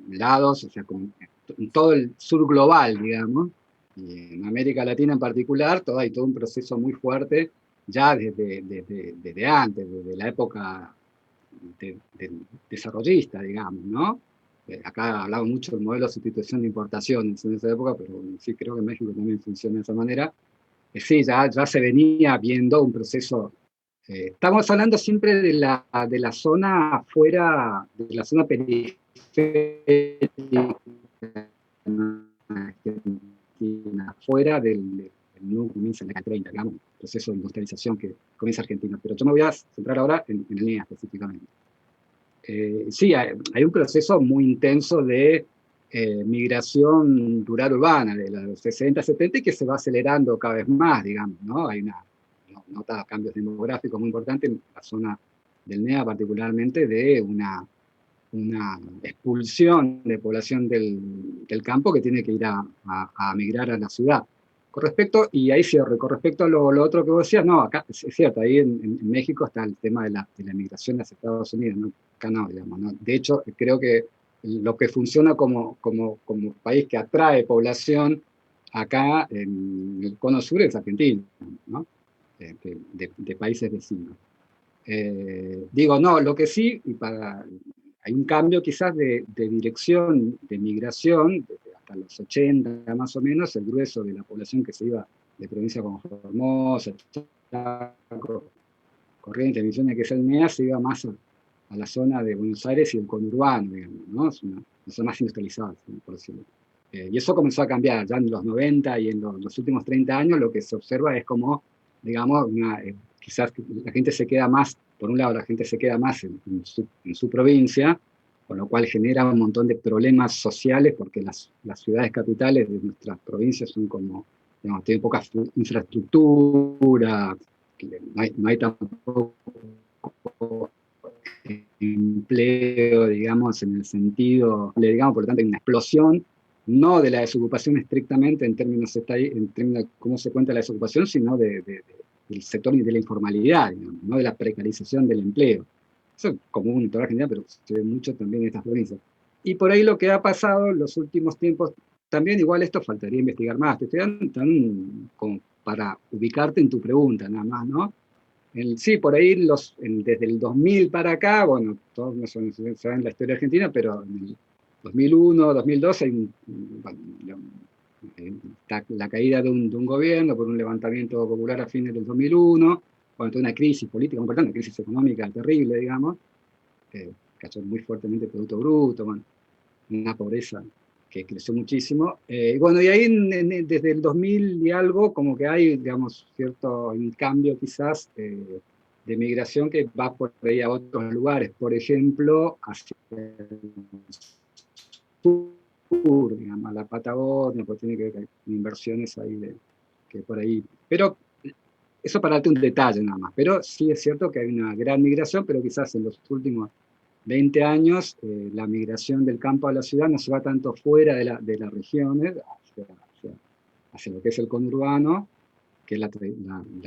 lados, o sea, como en todo el sur global, digamos, y en América Latina en particular, hay todo un proceso muy fuerte, ya desde antes, desde la época del desarrollista, digamos, ¿no? Acá hablaba mucho del modelo de sustitución de importaciones en esa época, pero sí creo que en México también funciona de esa manera. Sí, ya se venía viendo un proceso. Estamos hablando siempre de la zona fuera, de la zona periférica Argentina, fuera del núcleo comienza en la década 30, digamos, proceso de industrialización que comienza Argentina. Pero yo me voy a centrar ahora en el NEA específicamente. Sí, hay un proceso muy intenso de migración rural urbana de los 60, 70 y que se va acelerando cada vez más, digamos, ¿no? Hay nota cambios demográficos muy importantes en la zona del NEA, particularmente de una expulsión de población del campo que tiene que ir a migrar a la ciudad. Con respecto, y ahí cierro, con respecto a lo otro que vos decías, no, acá es cierto, ahí en México está el tema de la migración hacia Estados Unidos, ¿no? Acá no, digamos, ¿no? De hecho, creo que lo que funciona como país que atrae población acá en el cono sur es Argentina, ¿no? De países vecinos. Digo, no, lo que sí, hay un cambio quizás de dirección de migración, desde hasta los 80 más o menos, el grueso de la población que se iba de provincias como Formosa, Chaco, Corrientes, Misiones, que es el NEA, se iba más a la zona de Buenos Aires y el conurbano, digamos, ¿no? Es una zona más industrializada, por decirlo. Y eso comenzó a cambiar ya en los 90 y en los últimos 30 años lo que se observa es como, digamos, quizás la gente se queda más, por un lado la gente se queda más en su provincia, con lo cual genera un montón de problemas sociales porque las ciudades capitales de nuestras provincias son como, digamos, tienen poca infraestructura, no hay tampoco empleo, digamos, en el sentido, digamos, por lo tanto, hay una explosión, no de la desocupación estrictamente en términos de cómo se cuenta la desocupación, sino del sector y de la informalidad, digamos, no de la precarización del empleo. Eso es común en toda Argentina, pero se ve mucho también en estas provincias. Y por ahí lo que ha pasado en los últimos tiempos, también igual esto faltaría investigar más, te estoy dando como para ubicarte en tu pregunta nada más, ¿no? Sí, por ahí desde el 2000 para acá, bueno, todos no saben la historia argentina, pero en el 2001, 2002 hay la caída de un gobierno por un levantamiento popular a fines del 2001, cuando una crisis política muy importante, una crisis económica terrible, digamos, cayó muy fuertemente el Producto Bruto, bueno, una pobreza que creció muchísimo. Bueno, y ahí desde el 2000 y algo, como que hay, digamos, cierto cambio quizás de migración que va por ahí a otros lugares, por ejemplo, hacia el sur, digamos, a la Patagonia, pues tiene que ver con inversiones ahí que por ahí. Pero eso para darte un detalle nada más. Pero sí es cierto que hay una gran migración, pero quizás en los últimos 20 años, la migración del campo a la ciudad no se va tanto fuera de las regiones, hacia lo que es el conurbano, que es la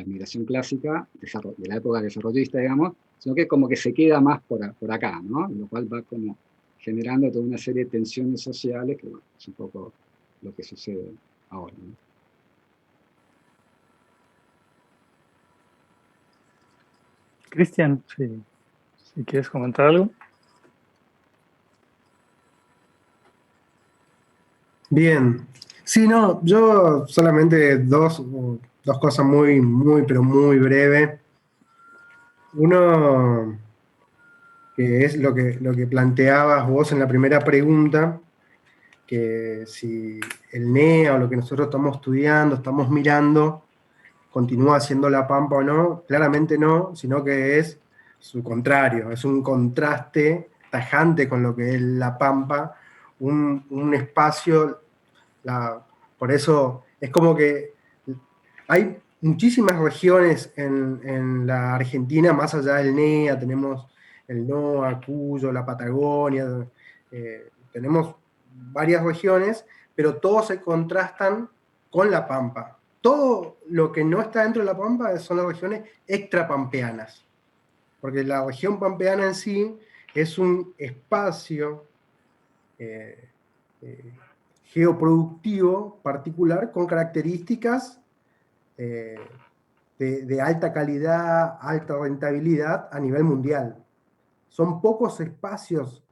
migración clásica de la época desarrollista, digamos, sino que como que se queda más por acá, ¿no? Lo cual va como generando toda una serie de tensiones sociales, que bueno, es un poco lo que sucede ahora, ¿no? Cristian, si quieres comentar algo. Bien. Sí, no, yo solamente dos cosas pero muy breve. Uno, que es lo que planteabas vos en la primera pregunta, que si el NEA o lo que nosotros estamos estudiando, estamos mirando, continúa siendo la Pampa o no, claramente no, sino que es su contrario, es un contraste tajante con lo que es la Pampa, un espacio, por eso es como que hay muchísimas regiones en la Argentina, más allá del NEA, tenemos el NOA, Cuyo, la Patagonia, tenemos varias regiones, pero todos se contrastan con la Pampa. Todo lo que no está dentro de la Pampa son las regiones extrapampeanas, porque la región pampeana en sí es un espacio eh, eh, geoproductivo particular con características eh, de alta calidad, alta rentabilidad a nivel mundial. Son pocos espacios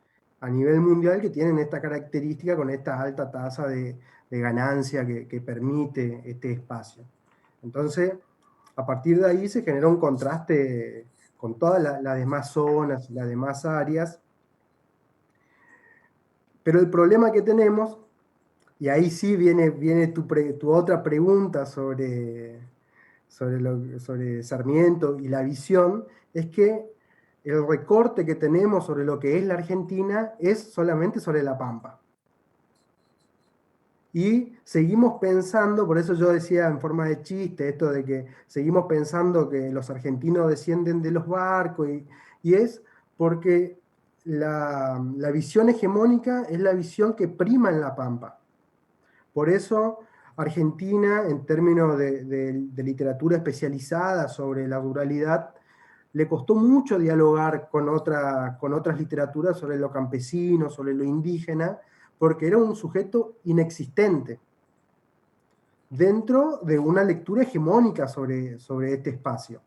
a nivel mundial que tienen esta característica con esta alta tasa de ganancia que permite este espacio. Entonces, a partir de ahí se genera un contraste con todas las demás zonas, las demás áreas. Pero el problema que tenemos, y ahí sí viene tu otra pregunta sobre Sarmiento y la visión, es que el recorte que tenemos sobre lo que es la Argentina es solamente sobre la Pampa. Y seguimos pensando, por eso yo decía en forma de chiste, esto de que seguimos pensando que los argentinos descienden de los barcos, y es porque la visión hegemónica es la visión que prima en la Pampa. Por eso Argentina, en términos de literatura especializada sobre la ruralidad, le costó mucho dialogar con otras literaturas sobre lo campesino, sobre lo indígena, porque era un sujeto inexistente dentro de una lectura hegemónica sobre este espacio.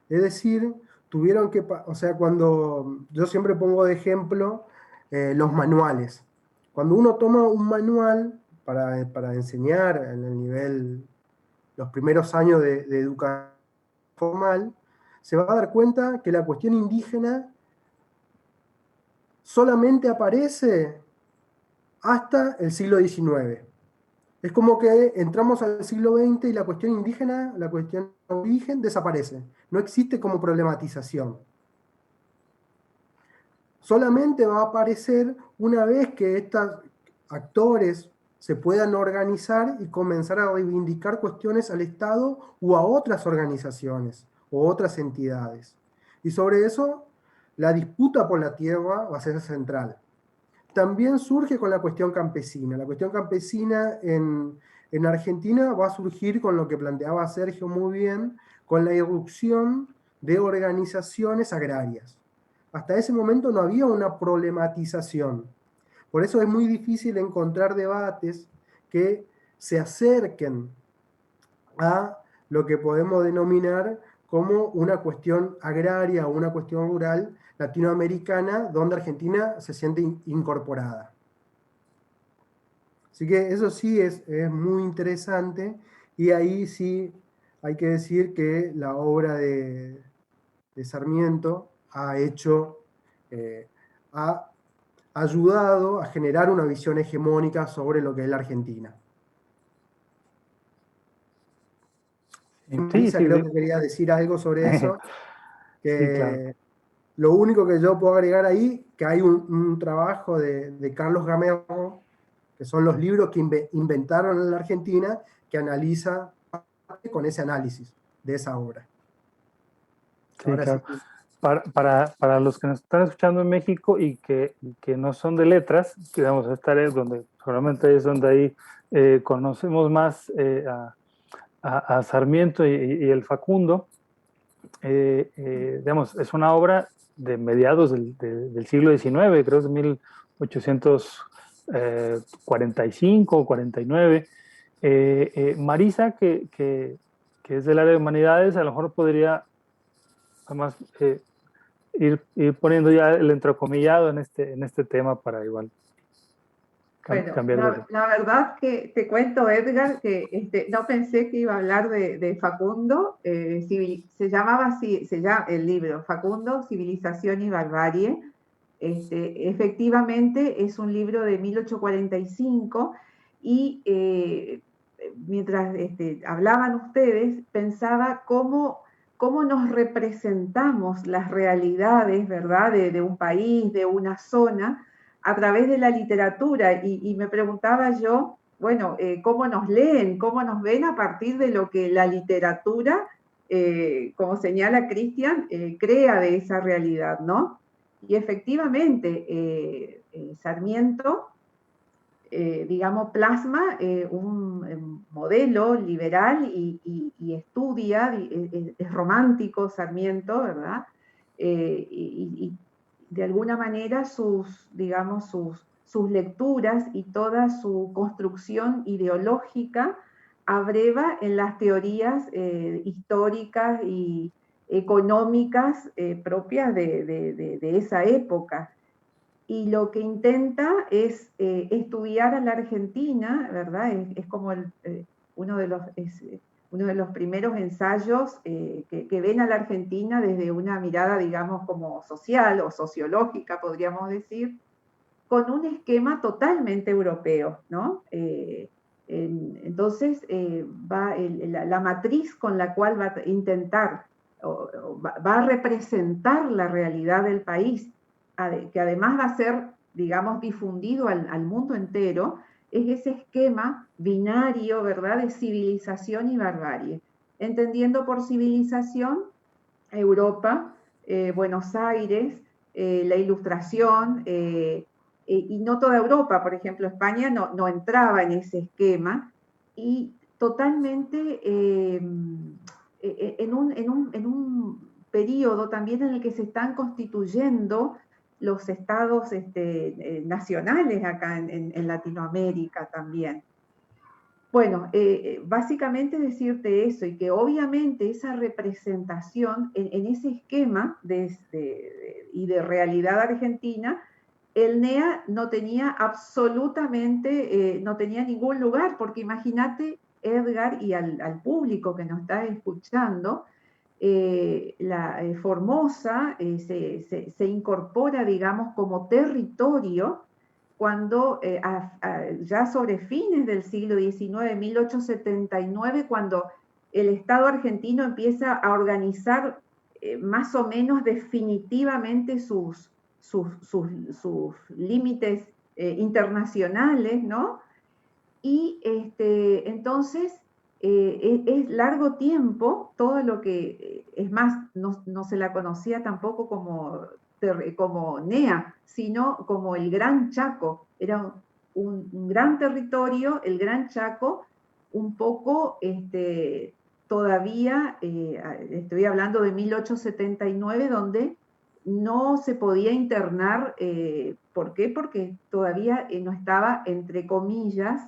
Es decir, tuvieron que, o sea, cuando yo siempre pongo de ejemplo los manuales. Cuando uno toma un manual para enseñar en el nivel, los primeros años de educación formal, se va a dar cuenta que la cuestión indígena solamente aparece hasta el siglo XIX. Es como que entramos al siglo XX y la cuestión indígena, la cuestión de origen, desaparece. No existe como problematización. Solamente va a aparecer una vez que estos actores se puedan organizar y comenzar a reivindicar cuestiones al Estado o a otras organizaciones o otras entidades. Y sobre eso, la disputa por la tierra va a ser central. También surge con la cuestión campesina. La cuestión campesina en Argentina va a surgir con lo que planteaba Sergio muy bien, con la irrupción de organizaciones agrarias. Hasta ese momento no había una problematización. Por eso es muy difícil encontrar debates que se acerquen a lo que podemos denominar como una cuestión agraria o una cuestión rural latinoamericana donde Argentina se siente incorporada. Así que eso sí es muy interesante, y ahí sí hay que decir que la obra de Sarmiento ha ayudado a generar una visión hegemónica sobre lo que es la Argentina. Sí, Creo que quería decir algo sobre eso, que sí, claro. lo único que yo puedo agregar ahí, que hay un trabajo de Carlos Gamerro, que son los libros que inventaron en la Argentina, que analiza con ese análisis de esa obra. Sí, Ahora claro. sí. Para los que nos están escuchando en México y que no son de letras, digamos, esta es donde seguramente es donde ahí conocemos más a Sarmiento y el Facundo. Digamos, es una obra de mediados del siglo XIX, creo que es 1845 o 49. Marisa, que es del área de humanidades, a lo mejor podría además ir poniendo ya el entrecomillado en este tema para igual Bueno, cambiar de... la verdad que te cuento, Edgar, que no pensé que iba a hablar de Facundo. Se llamaba así, se llama el libro, Facundo, Civilización y Barbarie. Efectivamente es un libro de 1845 y mientras hablaban ustedes, pensaba cómo nos representamos las realidades, ¿verdad?, de un país, de una zona, a través de la literatura. Y me preguntaba yo, bueno, ¿cómo nos leen, cómo nos ven a partir de lo que la literatura, como señala Cristian, crea de esa realidad, ¿no? Y efectivamente, Sarmiento, digamos, plasma un modelo liberal y estudia, es romántico Sarmiento, ¿verdad? Y de alguna manera digamos, sus lecturas y toda su construcción ideológica abreva en las teorías históricas y económicas propias de esa época. Y lo que intenta es estudiar a la Argentina, ¿verdad? Es como uno de los primeros ensayos que ven a la Argentina desde una mirada, digamos, como social o sociológica, podríamos decir, con un esquema totalmente europeo, ¿no? Entonces, la matriz con la cual va a intentar, va a representar la realidad del país, que además va a ser, digamos, difundido al mundo entero, es ese esquema binario, ¿verdad?, de civilización y barbarie. Entendiendo por civilización Europa, Buenos Aires, la Ilustración, y no toda Europa, por ejemplo, España no entraba en ese esquema, y totalmente en un periodo también en el que se están constituyendo los estados nacionales acá en Latinoamérica también. Bueno, básicamente decirte eso, y que obviamente esa representación en ese esquema y de realidad argentina, el NEA no tenía absolutamente, no tenía ningún lugar, porque imagínate, Edgar, y al público que nos está escuchando, Formosa se incorpora, digamos, como territorio cuando ya sobre fines del siglo XIX, 1879, cuando el Estado argentino empieza a organizar más o menos definitivamente sus límites internacionales, ¿no? Y entonces es largo tiempo, todo lo que, es más, no se la conocía tampoco como NEA, sino como el Gran Chaco. Era un gran territorio, el Gran Chaco, un poco todavía, estoy hablando de 1879, donde no se podía internar. ¿Por qué? Porque todavía no estaba, entre comillas,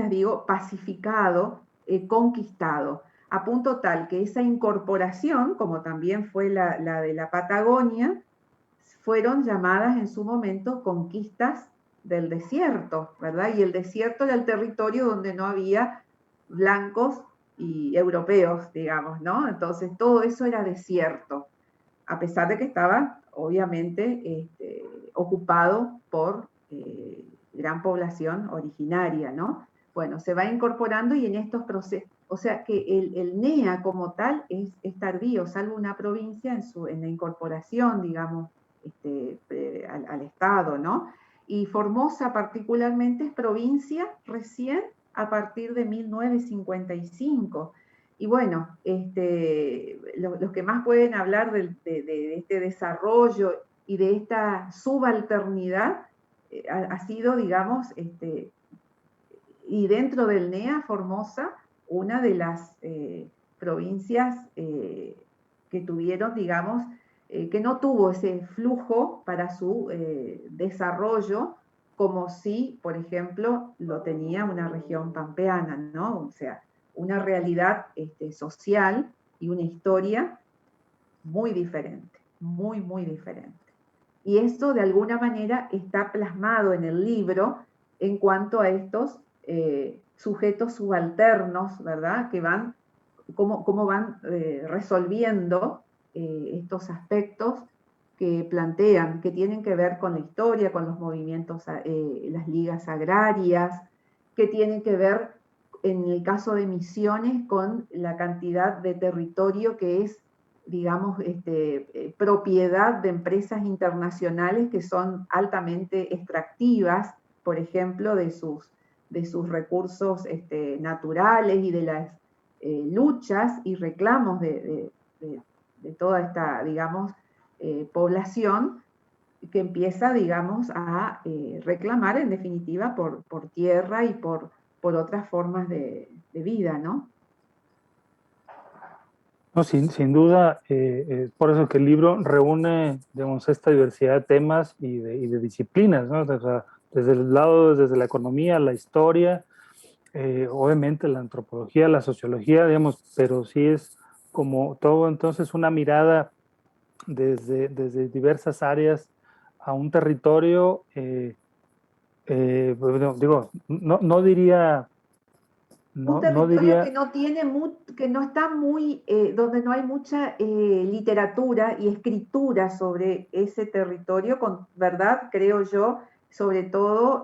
digo, pacificado, conquistado, a punto tal que esa incorporación, como también fue la de la Patagonia, fueron llamadas en su momento conquistas del desierto, ¿verdad? Y el desierto era el territorio donde no había blancos y europeos, digamos, ¿no? Entonces todo eso era desierto, a pesar de que estaba, obviamente, ocupado por gran población originaria, ¿no? Bueno, se va incorporando y en estos procesos, o sea que el NEA como tal es tardío, salvo una provincia en la incorporación, digamos, al Estado, ¿no? Y Formosa particularmente es provincia recién a partir de 1955. Y bueno, los que más pueden hablar de este desarrollo y de esta subalternidad ha sido, digamos, y dentro del NEA, Formosa, una de las provincias que tuvieron, digamos, que no tuvo ese flujo para su desarrollo, como si, por ejemplo, lo tenía una región pampeana, ¿no? O sea, una realidad social y una historia muy diferente, muy, muy diferente. Y eso de alguna manera está plasmado en el libro en cuanto a estos sujetos subalternos, ¿verdad? Que van, cómo van resolviendo estos aspectos que plantean, que tienen que ver con la historia, con los movimientos, las ligas agrarias, que tienen que ver, en el caso de Misiones, con la cantidad de territorio que es, digamos, propiedad de empresas internacionales que son altamente extractivas, por ejemplo, de sus recursos naturales y de las luchas y reclamos de toda esta, digamos, población que empieza, digamos, a reclamar en definitiva por tierra y por otras formas de vida, ¿no? No, sin duda, es por eso que el libro reúne, digamos, esta diversidad de temas y de disciplinas, ¿no? O sea, desde el lado, desde la economía, la historia, obviamente la antropología, la sociología, digamos, pero sí es como todo entonces una mirada desde diversas áreas a un territorio, bueno, digo, no diría, Un no territorio que diría, no tiene que no está muy, donde no hay mucha literatura y escritura sobre ese territorio, con verdad, creo yo, sobre todo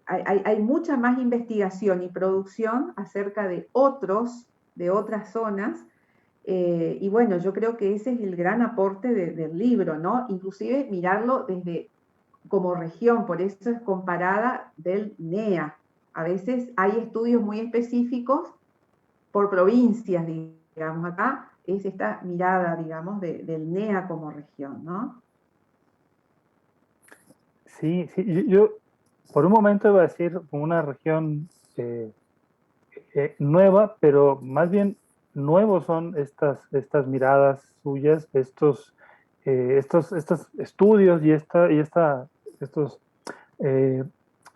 hay mucha más investigación y producción acerca de otras zonas, y bueno, yo creo que ese es el gran aporte del libro, ¿no? Inclusive mirarlo desde como región, por eso es comparada del NEA. A veces hay estudios muy específicos por provincias, digamos, acá es esta mirada, digamos, del NEA como región, ¿no? sí, yo por un momento iba a decir una región nueva, pero más bien nuevos son estas miradas suyas, estos estudios y estos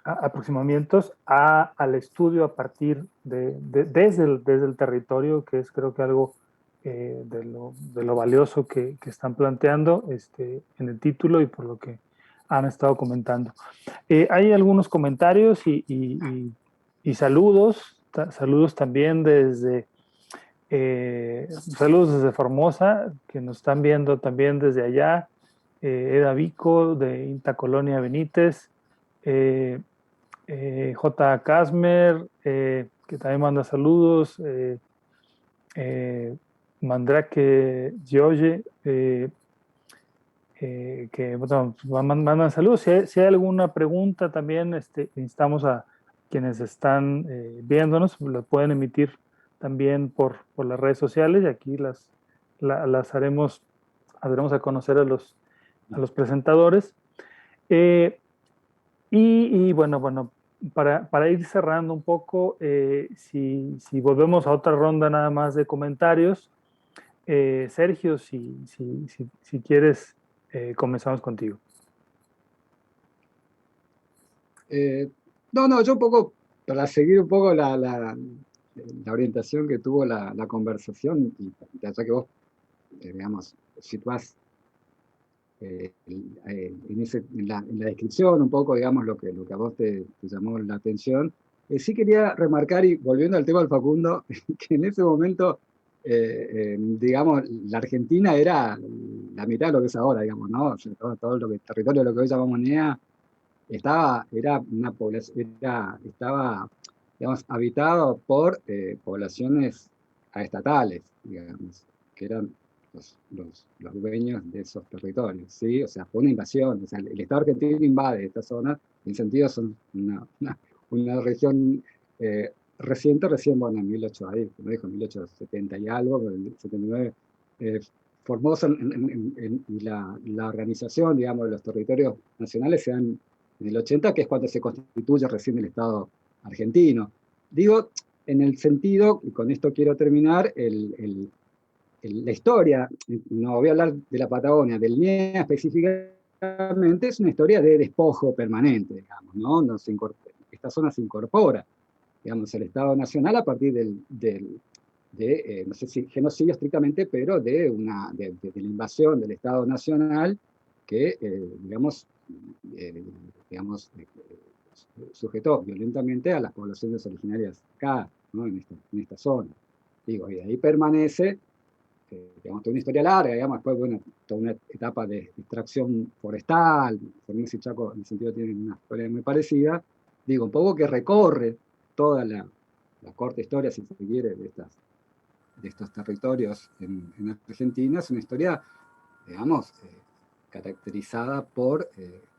aproximamientos al estudio a partir desde el territorio, que es creo que algo de lo valioso que están planteando en el título y por lo que han estado comentando. Hay algunos comentarios y saludos, saludos también saludos desde Formosa, que nos están viendo también desde allá, Eda Vico de Inta Colonia Benítez, J. Casmer, que también manda saludos, Mandrake Gioye, que bueno, mandan saludos. Si hay alguna pregunta también, instamos a quienes están viéndonos, lo pueden emitir también por las redes sociales y aquí las haremos a conocer a los presentadores. Y bueno, para ir cerrando un poco, si volvemos a otra ronda nada más de comentarios, Sergio, si quieres, comenzamos contigo. No, yo un poco, para seguir un poco la orientación que tuvo la conversación, y ya que vos, digamos, situás en la descripción un poco, digamos, lo que a vos te llamó la atención, sí quería remarcar, y volviendo al tema del Facundo, que en ese momento, digamos, la Argentina era la mitad de lo que es ahora, digamos, ¿no? O sea, todo lo que territorio de lo que hoy llamamos NEA era una población, estaba, digamos, habitado por poblaciones estatales, digamos, que eran los dueños de esos territorios, ¿sí? O sea, fue una invasión, o sea, el Estado argentino invade esta zona, en sentido son una región reciente, bueno, en 1870 y algo, en el 79, Formosa y la organización, digamos, de los territorios nacionales se dan en el 80, que es cuando se constituye recién el Estado argentino. Digo, en el sentido, y con esto quiero terminar, la historia, no voy a hablar de la Patagonia, del NEA específicamente, es una historia de despojo permanente, digamos, ¿no? Esta zona se incorpora, digamos, al Estado Nacional a partir del no sé si genocidio estrictamente, pero de la invasión del Estado Nacional que, sujetó violentamente a las poblaciones originarias acá, ¿no? en esta zona. Digo, y de ahí permanece, digamos, toda una historia larga, digamos, después, bueno, toda una etapa de extracción forestal. Formosa y Chaco, en el sentido, tienen una historia muy parecida. Digo, un poco que recorre toda la corta historia, si se quiere, de estos territorios en Argentina. Es una historia, digamos, caracterizada por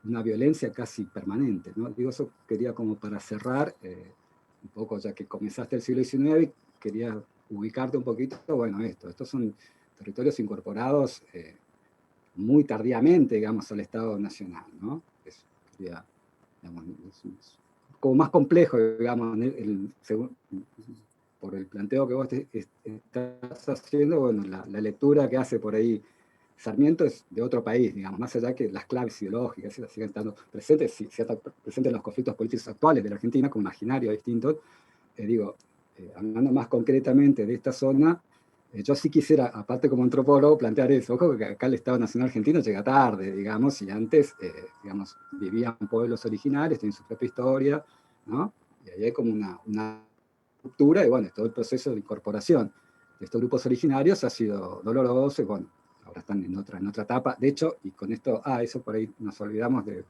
una violencia casi permanente, ¿no? Digo, eso quería como para cerrar, un poco, ya que comenzaste el siglo XIX, quería ubicarte un poquito, bueno, estos son territorios incorporados muy tardíamente, digamos, al Estado Nacional, ¿no? Digamos, es como más complejo, digamos, por el planteo que vos estás haciendo. Bueno, la lectura que hace por ahí Sarmiento es de otro país, digamos, más allá que las claves ideológicas siguen estando presentes, si están presentes en los conflictos políticos actuales de la Argentina, con imaginarios distintos. Hablando más concretamente de esta zona, yo sí quisiera, aparte como antropólogo, plantear eso. Ojo que acá el Estado Nacional Argentino llega tarde, digamos, y antes, digamos, vivían pueblos originarios, tienen su propia historia, ¿no? Y ahí hay como una ruptura, y bueno, todo el proceso de incorporación de estos grupos originarios ha sido doloroso, y bueno, ahora están en otra etapa. De hecho, y con esto, eso por ahí nos olvidamos de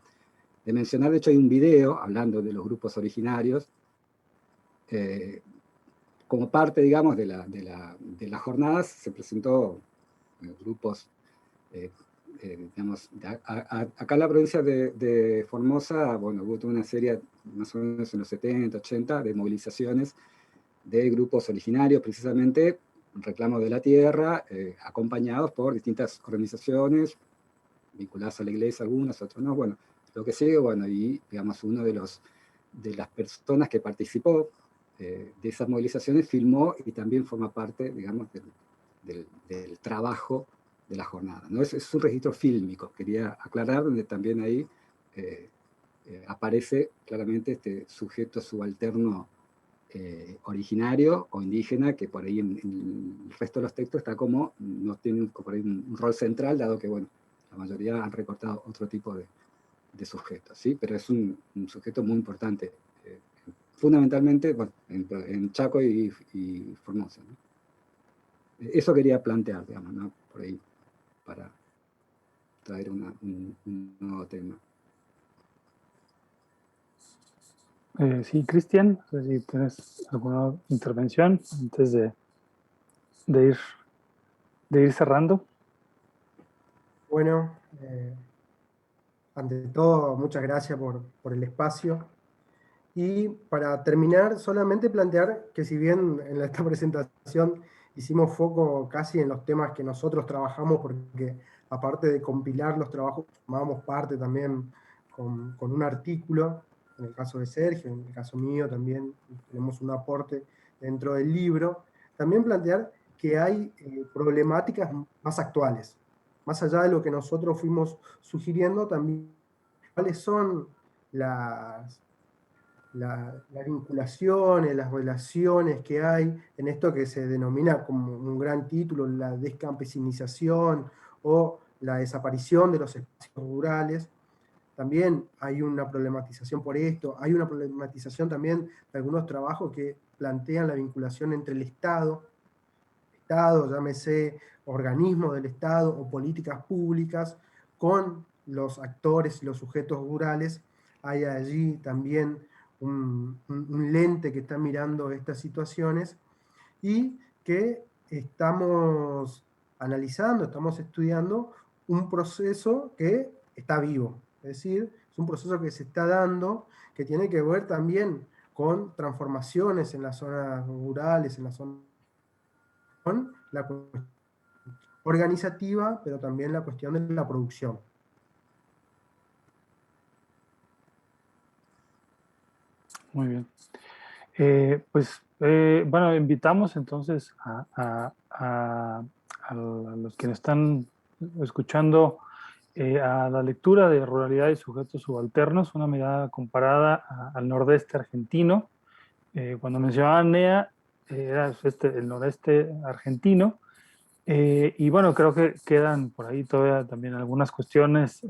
mencionar, de hecho hay un video hablando de los grupos originarios, como parte, digamos, de las jornadas. Se presentó grupos, digamos, acá en la provincia de Formosa, bueno, hubo toda una serie, más o menos en los 70, 80, de movilizaciones de grupos originarios, precisamente reclamo de la tierra, acompañados por distintas organizaciones, vinculadas a la iglesia, algunas, otras no. Bueno, lo que sigue, bueno, y digamos, uno de las personas que participó de esas movilizaciones filmó y también forma parte, digamos, del trabajo de la jornada, ¿no? Es un registro fílmico, quería aclarar, donde también ahí aparece claramente este sujeto subalterno originario o indígena, que por ahí en el resto de los textos está como, no tiene por ahí un rol central, dado que, bueno, la mayoría han recortado otro tipo de sujetos, ¿sí? Pero es un sujeto muy importante, fundamentalmente, bueno, en Chaco y Formosa, ¿no? Eso quería plantear, digamos, ¿no? Por ahí, para traer un nuevo tema. Sí, Cristian, no sé si tienes alguna intervención antes de ir cerrando. Bueno, ante todo, muchas gracias por el espacio. Y para terminar, solamente plantear que, si bien en esta presentación hicimos foco casi en los temas que nosotros trabajamos, porque aparte de compilar los trabajos, formábamos parte también con un artículo, en el caso de Sergio, en el caso mío también tenemos un aporte dentro del libro, también plantear que hay problemáticas más actuales, más allá de lo que nosotros fuimos sugiriendo, también cuáles son las vinculaciones, las relaciones que hay en esto que se denomina como un gran título, la descampesinización o la desaparición de los espacios rurales. También hay una problematización por esto, hay una problematización también de algunos trabajos que plantean la vinculación entre el Estado, llámese organismos del Estado o políticas públicas, con los actores y los sujetos rurales. Hay allí también un lente que está mirando estas situaciones y que estamos analizando, estamos estudiando un proceso que está vivo. Es decir, es un proceso que se está dando, que tiene que ver también con transformaciones en las zonas rurales, en la zona, con la cuestión organizativa, pero también la cuestión de la producción. Muy bien. Bueno, invitamos entonces a los que nos están escuchando a la lectura de Ruralidad y Sujetos Subalternos, una mirada comparada al nordeste argentino. Cuando mencionaba NEA, era el noreste argentino. Y bueno, creo que quedan por ahí todavía también algunas cuestiones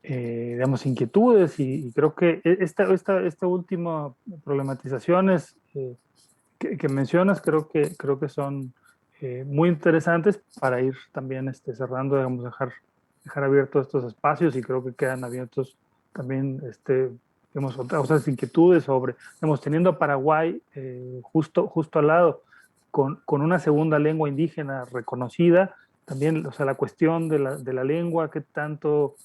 digamos, inquietudes y creo que esta última problematizaciones que mencionas creo que son muy interesantes para ir también cerrando, digamos, dejar abiertos estos espacios y creo que quedan abiertos también digamos, otras inquietudes sobre, digamos, teniendo a Paraguay justo al lado con una segunda lengua indígena reconocida, también, o sea, la cuestión de la lengua, qué tanto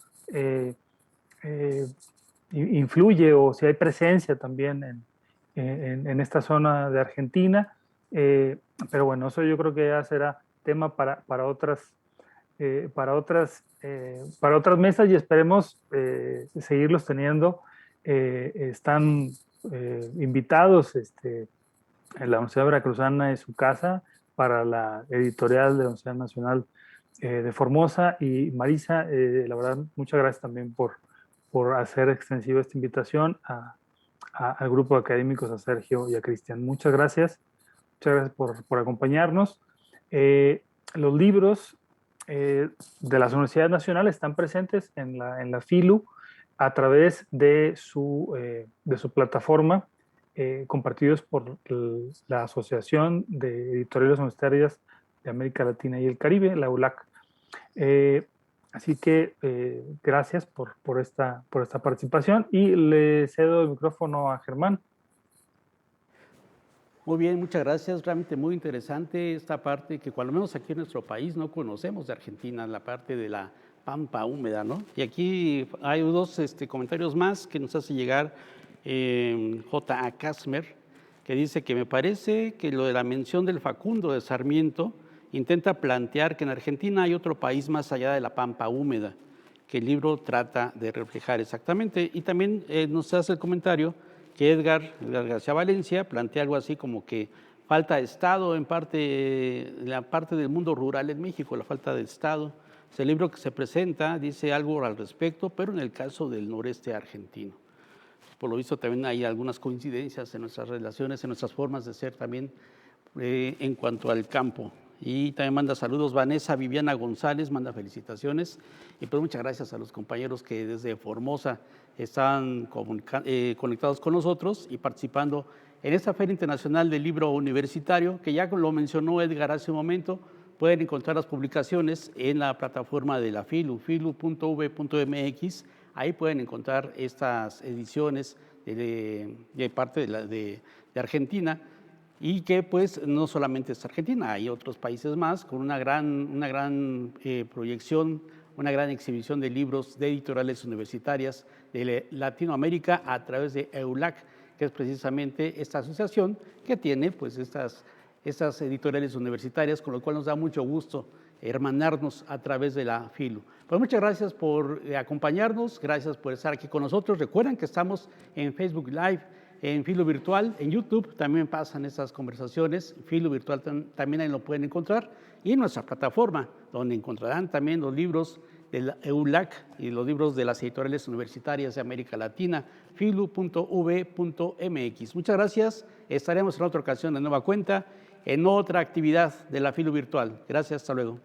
influye o si hay presencia también en esta zona de Argentina. Pero bueno, eso yo creo que ya será tema para otras mesas y esperemos seguirlos teniendo. Están invitados en la Universidad Veracruzana es su casa para la editorial de la Universidad Nacional de Formosa. Y Marisa, la verdad, muchas gracias también por hacer extensiva esta invitación al grupo de académicos, a Sergio y a Cristian. Muchas gracias por acompañarnos. Los libros de las universidades nacionales están presentes en la FILU a través de su plataforma, compartidos por la Asociación de Editoriales Universitarias de América Latina y el Caribe, la ULAC. Así que gracias por esta participación y le cedo el micrófono a Germán. Muy bien, muchas gracias. Realmente muy interesante esta parte que cuando menos aquí en nuestro país no conocemos de Argentina, la parte de la pampa húmeda, ¿no? Y aquí hay dos comentarios más que nos hace llegar J.A. Kasmer, que dice que me parece que lo de la mención del Facundo de Sarmiento intenta plantear que en Argentina hay otro país más allá de la pampa húmeda, que el libro trata de reflejar exactamente. Y también nos hace el comentario que Edgar García Valencia plantea algo así como que falta de Estado en la parte del mundo rural en México, la falta de Estado. Es el libro que se presenta, dice algo al respecto, pero en el caso del noreste argentino. Por lo visto también hay algunas coincidencias en nuestras relaciones, en nuestras formas de ser también en cuanto al campo. Y también manda saludos Vanessa Viviana González, manda felicitaciones. Y pues muchas gracias a los compañeros que desde Formosa están conectados con nosotros y participando en esta Feria Internacional del Libro Universitario, que ya lo mencionó Edgar hace un momento. Pueden encontrar las publicaciones en la plataforma de la FILU, filu.v.mx. Ahí pueden encontrar estas ediciones de parte de Argentina, y que pues no solamente es Argentina, hay otros países más con una gran proyección, una gran exhibición de libros de editoriales universitarias de Latinoamérica a través de EULAC, que es precisamente esta asociación que tiene pues estas editoriales universitarias, con lo cual nos da mucho gusto hermanarnos a través de la FILU. Pues muchas gracias por acompañarnos, gracias por estar aquí con nosotros. Recuerden que estamos en Facebook Live, en FILU Virtual, en YouTube también pasan estas conversaciones. FILU Virtual también ahí lo pueden encontrar, y en nuestra plataforma, donde encontrarán también los libros de la EULAC y los libros de las editoriales universitarias de América Latina, filu.v.mx. Muchas gracias, estaremos en otra ocasión de nueva cuenta, en otra actividad de la FILU Virtual. Gracias, hasta luego.